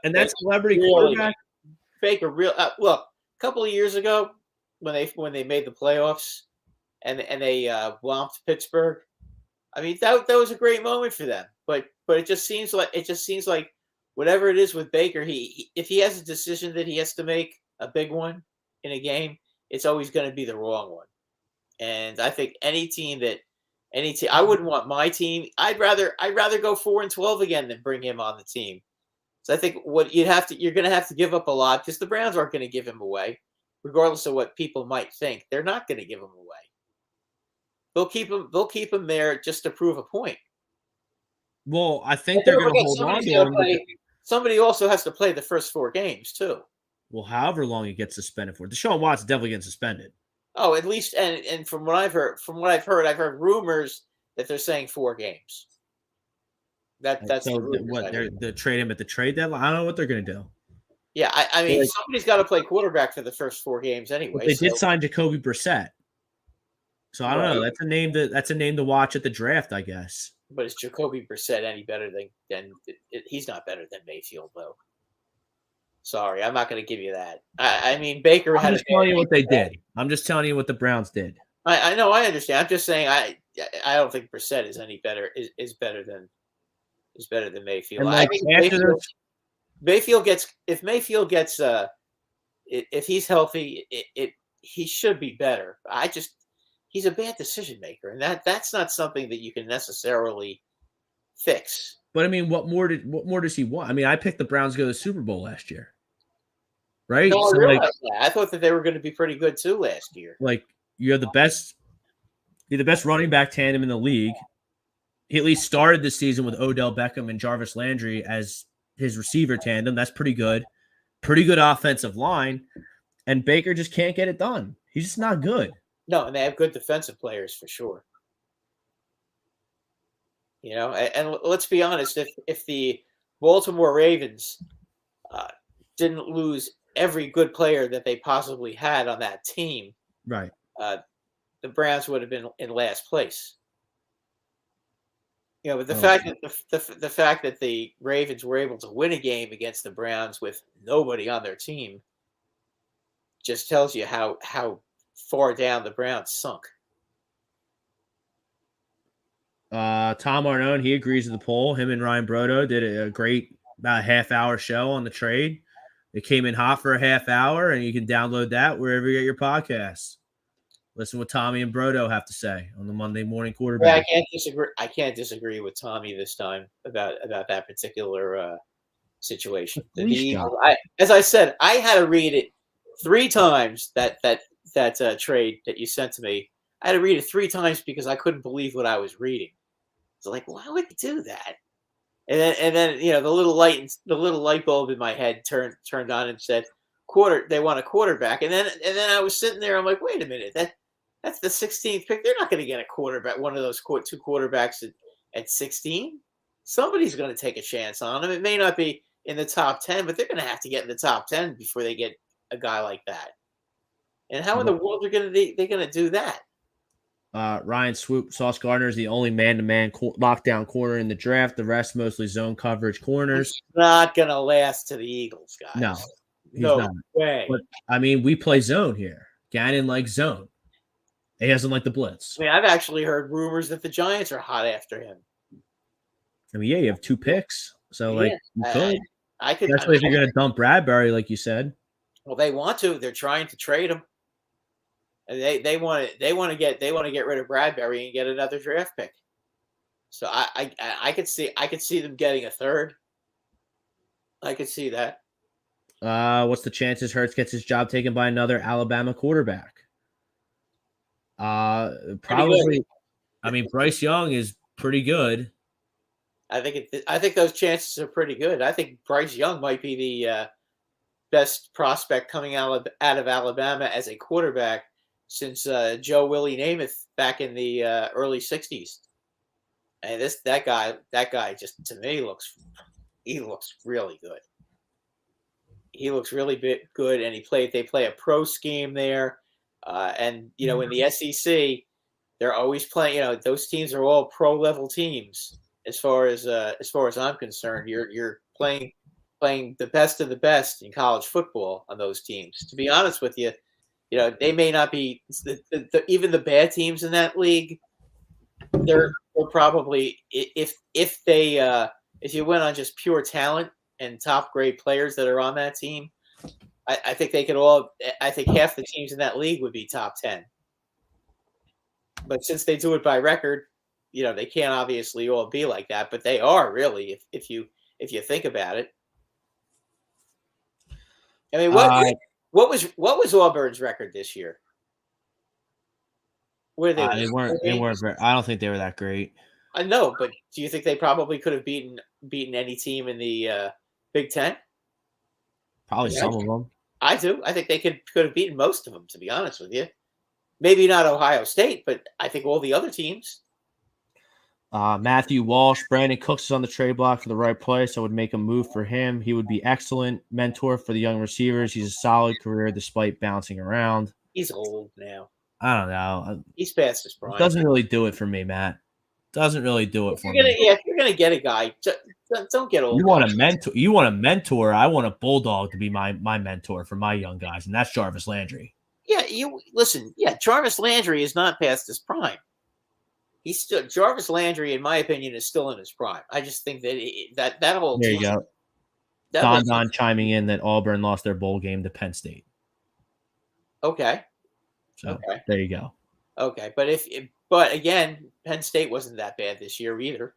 And that's celebrity quarterback. Baker, look, a couple of years ago when they made the playoffs and they whomped Pittsburgh, I mean that was a great moment for them. But it just seems like whatever it is with Baker, if he has a decision that he has to make, a big one in a game, it's always going to be the wrong one. And I think any team, I wouldn't want my team. I'd rather go 4-12 again than bring him on the team. So I think you're going to have to give up a lot because the Browns aren't going to give him away, regardless of what people might think. They're not going to give him away. they'll keep him. They'll keep him there just to prove a point. Well, I think they're going to hold on to him. Somebody also has to play the first 4 games too. Well, however long he gets suspended for, Deshaun Watson definitely getting suspended. Oh, at least, and from what I've heard, I've heard rumors that they're saying 4 games. That's so what they're trade him at the trade deadline. I don't know what they're going to do. Yeah, I mean, somebody's got to play quarterback for the first 4 games anyway. They did sign Jacoby Brissett, so I don't know. That's a name to watch at the draft, I guess. But is Jacoby Brissett any better than he's not better than Mayfield though? Sorry, I'm not going to give you that. I mean, Baker had. I'm just telling you what they did. I'm just telling you what the Browns did. I know. I understand. I'm just saying. I don't think Brissett is any better. Is better than Mayfield. I mean, Mayfield gets if he's healthy, he should be better. He's a bad decision maker, and that's not something that you can necessarily fix. But I mean, what more does he want? I mean, I picked the Browns to go to the Super Bowl last year, right? No, so I thought that they were going to be pretty good too last year. Like you're the best running back tandem in the league. He at least started the season with Odell Beckham and Jarvis Landry as his receiver tandem. That's pretty good. Pretty good offensive line. And Baker just can't get it done. He's just not good. No, and they have good defensive players for sure. You know, and let's be honest, if the Baltimore Ravens didn't lose every good player that they possibly had on that team, right, the Browns would have been in last place. You know, but the fact that the Ravens were able to win a game against the Browns with nobody on their team just tells you how far down the Browns sunk. Tom Arnone, he agrees with the poll. Him and Ryan Brodo did a great about half-hour show on the trade. It came in hot for a half hour, and you can download that wherever you get your podcasts. Listen what Tommy and Brodo have to say on the Monday morning quarterback. Yeah, I can't disagree with Tommy this time about that particular situation. As I said, I had to read it 3 times. That trade that you sent to me, I had to read it 3 times because I couldn't believe what I was reading. It's like, why would they do that? And then you know the little light bulb in my head turned on and said they want a quarterback. And then I was sitting there. I'm like, wait a minute, that's the 16th pick. They're not going to get a quarterback, one of those 2 quarterbacks at 16. Somebody's going to take a chance on them. It may not be in the top 10, but they're going to have to get in the top 10 before they get a guy like that. And how in the world are they going to do that? Ryan Swoop, Sauce Gardner is the only man-to-man lockdown corner in the draft. The rest mostly zone coverage corners. He's not going to last to the Eagles, guys. No, no not. way. But, I mean, we play zone here. Gannon likes zone. He doesn't like the blitz. I mean, I've actually heard rumors that the Giants are hot after him. I mean, yeah, you have 2 picks. So, you could. I could. Especially if you're going to dump Bradbury, like you said. Well, they want to. They're trying to trade him. And they want to get rid of Bradbury and get another draft pick. So I could see them getting a 3rd. I could see that. What's the chances Hurts gets his job taken by another Alabama quarterback? Probably. I mean, Bryce Young is pretty good. I think those chances are pretty good. I think Bryce Young might be the best prospect coming out of Alabama as a quarterback since Joe Willie Namath back in the early 60s. And that guy just, to me, looks really good. He looks really good, and they play a pro scheme there. And you know, in the SEC, they're always playing. You know, those teams are all pro level teams. As far as I'm concerned, you're playing the best of the best in college football on those teams. To be honest with you, you know, they may not be even the bad teams in that league. They're probably if you went on just pure talent and top grade players that are on that team, I think they could all. I think half the teams in that league would be top 10. But since they do it by record, you know, they can't obviously all be like that. But they are really, if you think about it. I mean, what was Auburn's record this year? Where they They weren't. They weren't very. I don't think they were that great. I know, but do you think they probably could have beaten any team in the Big Ten? Probably Yeah, some of them. I do. I think they could have beaten most of them. To be honest with you, maybe not Ohio State, but I think all the other teams. Matthew Walsh, Brandon Cooks is on the trade block for the right place. I would make a move for him. He would be excellent mentor for the young receivers. He's a solid career despite bouncing around. He's old now. I don't know. He's past his It prime. doesn't really do it for me, Matt. Doesn't really do it for me. If you're gonna get a guy, don't get old. You want a mentor. You want a mentor. I want a bulldog to be my mentor for my young guys, and that's Jarvis Landry. Yeah, you listen. Yeah, Jarvis Landry is not past his prime. He's still Jarvis Landry, in my opinion, is still in his prime. I just think that that whole There team, you go. Don chiming in that Auburn lost their bowl game to Penn State. Okay. So okay. There you go. Okay, but again, Penn State wasn't that bad this year either.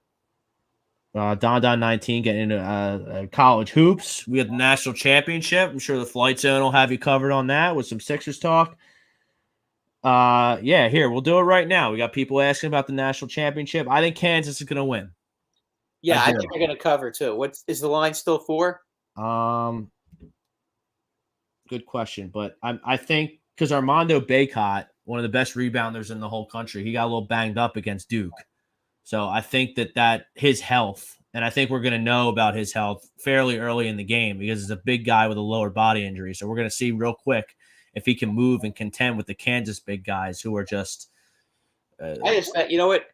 Don 19 getting into college hoops. We had the national championship. I'm sure the Flight Zone will have you covered on that with some Sixers talk. Yeah, here, we'll do it right now. We got people asking about the national championship. I think Kansas is going to win. Yeah, I think they're going to cover too. What is the line still for? Good question, but I think because Armando Bacot, one of the best rebounders in the whole country, he got a little banged up against Duke. So I think that his health, and I think we're going to know about his health fairly early in the game because he's a big guy with a lower body injury. So we're going to see real quick if he can move and contend with the Kansas big guys who are just. You know what?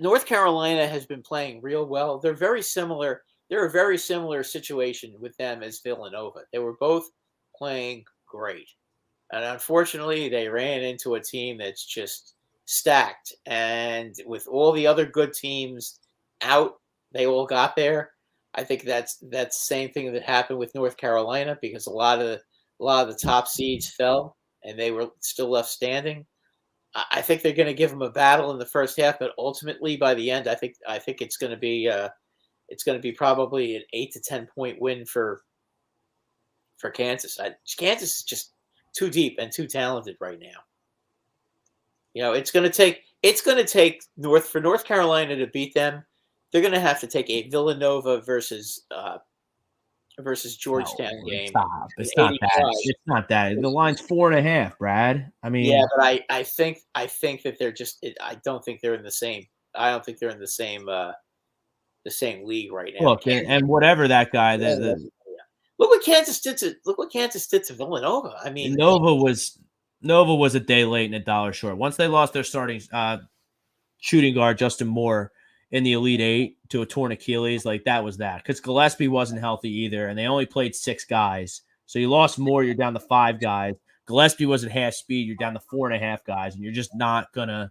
North Carolina has been playing real well. They're very similar. They're a very similar situation with them as Villanova. They were both playing great. And unfortunately, they ran into a team that's just stacked. And with all the other good teams out, they all got there. I think that's the same thing that happened with North Carolina because a lot of the top seeds fell and they were still left standing. I think they're going to give them a battle in the first half, but ultimately by the end, I think it's going to be probably an 8 to 10 point win for Kansas. Kansas is just too deep and too talented right now. You know, it's going to take North Carolina to beat them. They're going to have to take a Villanova versus Georgetown game. It's not that. It's not that. The line's 4.5, Brad. I mean, yeah, but I think that they're just. I don't think they're in the same. I don't think they're in the same league right now. Look, and whatever that guy. Look what Kansas did to Villanova. I mean, Nova was a day late and $1 short. Once they lost their starting shooting guard Justin Moore in the Elite Eight to a torn Achilles, like that was that. Because Gillespie wasn't healthy either, and they only played 6 guys. So you lost Moore, you're down to 5 guys. Gillespie was at half speed, you're down to 4.5 guys, and you're just not gonna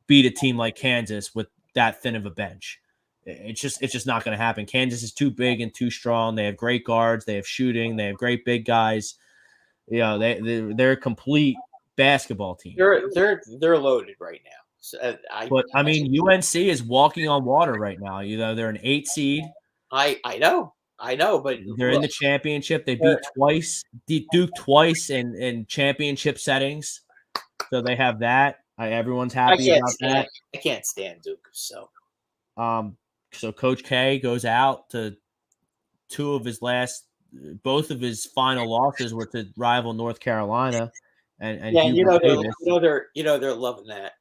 beat a team like Kansas with that thin of a bench. It's just not going to happen. Kansas is too big and too strong. They have great guards. They have shooting. They have great big guys. You know, they're a complete basketball team. They're loaded right now. So I mean, UNC is walking on water right now. You know, they're an 8 seed. I know, but they're in the championship. They beat Duke twice in championship settings. So they have that. Everyone's happy about that. I can't stand Duke. So Coach K goes out to both of his final losses were to rival North Carolina, and yeah, they're loving that.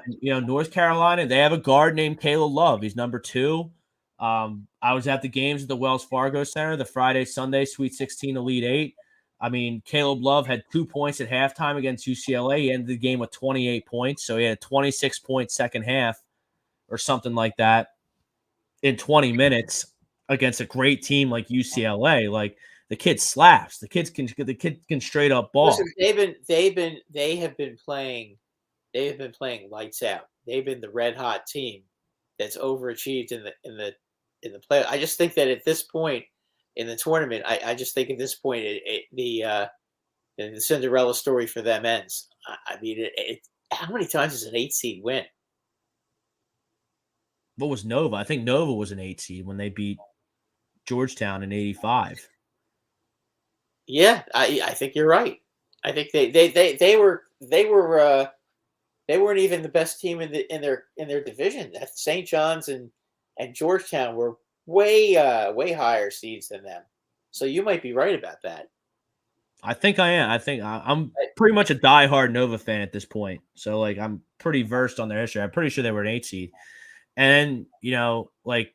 And, North Carolina, they have a guard named Caleb Love. He's number 2. I was at the games at the Wells Fargo Center, the Friday, Sunday Sweet 16 Elite 8. I mean, Caleb Love had 2 points at halftime against UCLA. He ended the game with 28 points, so he had a 26-point second half or something like that in 20 minutes against a great team like UCLA. Like the kid slaps. The kid can straight up ball. Listen, they have been playing lights out. They've been the red hot team that's overachieved in the play. I just think that at this point in the tournament, I just think at this point the Cinderella story for them ends. I mean, how many times does an 8 seed win? What was Nova? I think Nova was an 8 seed when they beat Georgetown in '85. Yeah, I think you're right. I think they were they weren't even the best team in their division. St. John's and Georgetown were way higher seeds than them. So you might be right about that. I think I am. I think I'm pretty much a diehard Nova fan at this point. So like I'm pretty versed on their history. I'm pretty sure they were an 8 seed. And like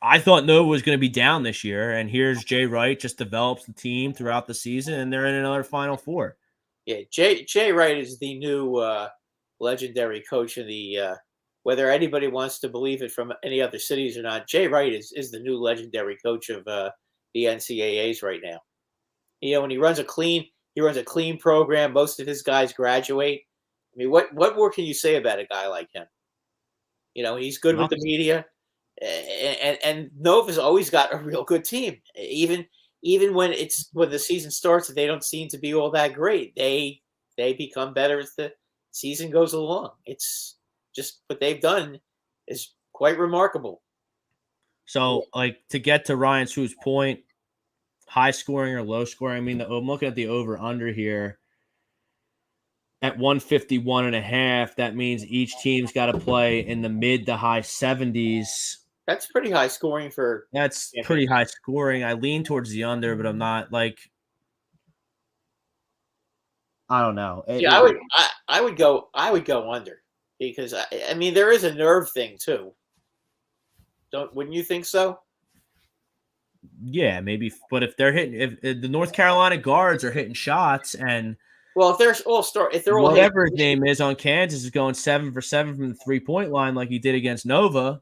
I thought Nova was going to be down this year, and here's Jay Wright just develops the team throughout the season, and they're in another Final Four. Yeah, Jay Wright is the new legendary coach of the. Whether anybody wants to believe it from any other cities or not, Jay Wright is the new legendary coach of the NCAAs right now. When he runs a clean program. Most of his guys graduate. I mean, what more can you say about a guy like him? He's good with the media, and Nova's always got a real good team. Even when the season starts, they don't seem to be all that great. They become better as the season goes along. It's just what they've done is quite remarkable. So, like, to get to Ryan Sue's point, high scoring or low scoring, I mean, I'm looking at the over-under here. At 151.5, that means each team's got to play in the mid to high 70s. That's pretty high scoring for. That's pretty high scoring. I lean towards the under, but I'm not like. I don't know. I would go under because I mean there is a nerve thing too. Wouldn't you think so? Yeah, maybe. But if they're hitting, if the North Carolina guards are hitting shots and. Well, if they're all whatever his name is on Kansas is going 7 for 7 from the 3-point line like he did against Nova,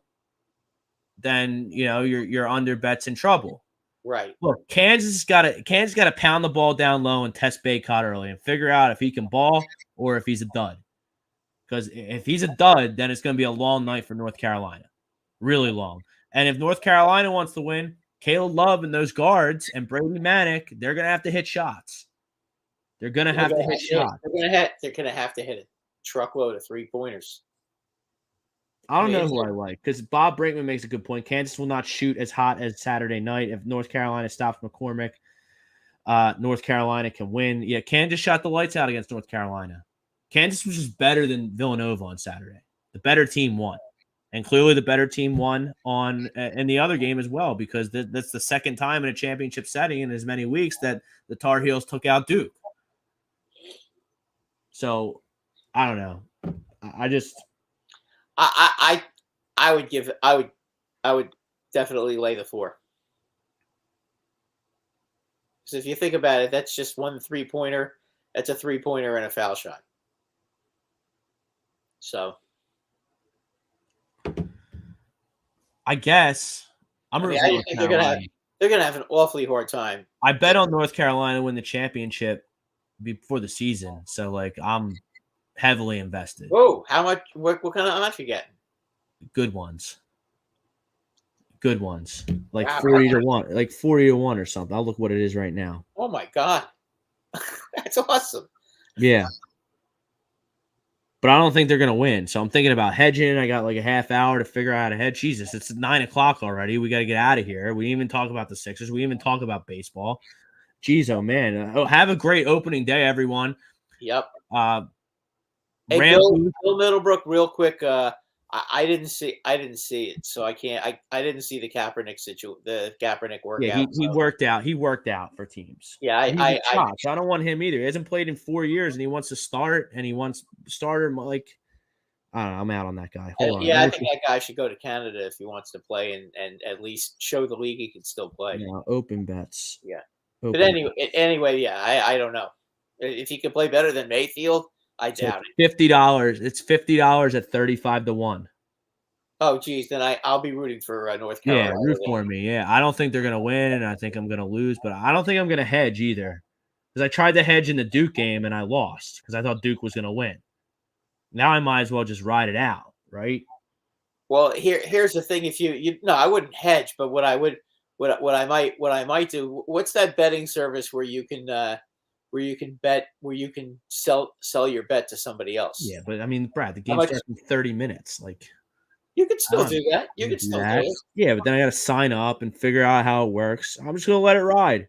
then your under bet's in trouble. Right. Look, Kansas got to pound the ball down low and test Baycott early and figure out if he can ball or if he's a dud. Because if he's a dud, then it's going to be a long night for North Carolina, really long. And if North Carolina wants to win, Caleb Love and those guards and Brady Manick, they're going to have to hit shots. They're going to have to hit shots. They're going to have to hit a truckload of 3-pointers. I don't know who I like because Bob Brinkman makes a good point. Kansas will not shoot as hot as Saturday night. If North Carolina stops McCormick, North Carolina can win. Yeah, Kansas shot the lights out against North Carolina. Kansas was just better than Villanova on Saturday. The better team won. And clearly the better team won in the other game as well because that's the second time in a championship setting in as many weeks that the Tar Heels took out Duke. So, I don't know. I would definitely lay the 4. Because if you think about it, that's just one 3-pointer. That's a 3-pointer and a foul shot. So, I guess I think they're gonna have an awfully hard time. I bet on North Carolina to win the championship before the season, so like I'm heavily invested. Whoa, how much? What kind of odds you getting? Good ones, like 40-1, like 40-1 or something. I'll look what it is right now. Oh my god, that's awesome! Yeah, but I don't think they're gonna win. So I'm thinking about hedging. I got like a half hour to figure out how to hedge. Jesus, it's 9:00 already. We got to get out of here. We didn't even talk about the Sixers. We didn't even talk about baseball. Jeez, oh man! Have a great opening day, everyone. Yep. Hey, Bill Middlebrook, real quick. I didn't see it, so I can't. I didn't see the Kaepernick the Kaepernick workout. Yeah, he worked out. He worked out for teams. Yeah, I don't want him either. He hasn't played in 4 years, and he wants to start. And he wants starter like. I don't know. I'm out on that guy. Hold on. Yeah, I think that guy should go to Canada if he wants to play and at least show the league he can still play. Yeah, open bets. Yeah. But anyway, yeah, I don't know. If he can play better than Mayfield, I doubt it. $50. It's $50 at 35-1. Oh, geez, then I'll be rooting for North Carolina. Yeah, root for me. Yeah, I don't think they're gonna win, and I think I'm gonna lose, but I don't think I'm gonna hedge either, because I tried to hedge in the Duke game and I lost because I thought Duke was gonna win. Now I might as well just ride it out, right? Well, here's the thing: if you no, I wouldn't hedge, but what I might do. What's that betting service where you can sell your bet to somebody else? Yeah, but I mean, Brad, the game starts in 30 minutes. Like you can still do that. You can still do it. Yeah, but then I got to sign up and figure out how it works. I'm just gonna let it ride.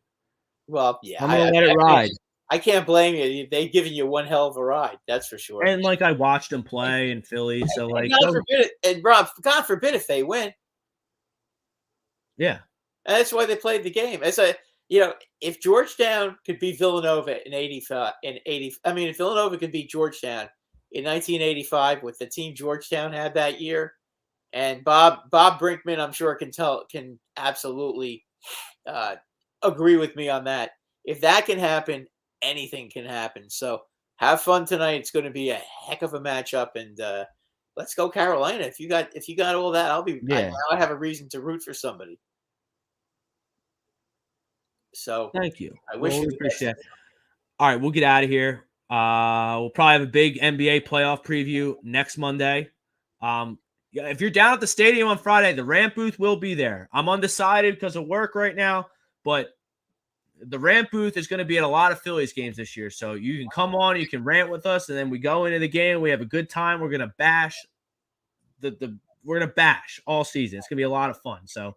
Well, yeah, I'm gonna let it ride. I can't blame you. They've given you one hell of a ride. That's for sure. And like I watched them play in Philly, so like, God forbid, and Rob, God forbid if they win. yeah, And that's why they played the game. If Georgetown could beat Villanova in 85, if Villanova could beat Georgetown in 1985 with the team Georgetown had that year, and Bob Brinkman, I'm sure can absolutely agree with me on that. If that can happen, anything can happen. So have fun tonight. It's going to be a heck of a matchup, and let's go Carolina. If you got all that, I have a reason to root for somebody. So thank you. I wish you appreciate it. All right, we'll get out of here. We'll probably have a big NBA playoff preview next Monday. If you're down at the stadium on Friday, the ramp booth will be there. I'm undecided because of work right now, but the ramp booth is going to be at a lot of Phillies games this year. So you can come on, you can rant with us, and then we go into the game. We have a good time. We're going to bash we're going to bash all season. It's going to be a lot of fun. So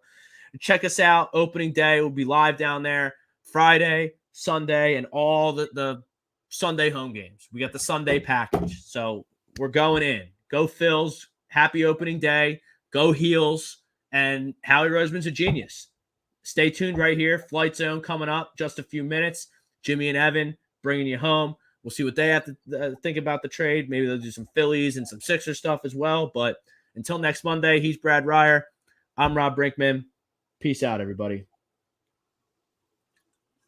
check us out. Opening day will be live down there Friday, Sunday, and all the Sunday home games. We got the Sunday package. So we're going in. Go Phils. Happy opening day. Go Heels. And Howie Roseman's a genius. Stay tuned right here. Flight Zone coming up just a few minutes. Jimmy and Evan bringing you home. We'll see what they have to think about the trade. Maybe they'll do some Phillies and some Sixers stuff as well. But until next Monday, he's Brad Ryer. I'm Rob Brinkman. Peace out, everybody.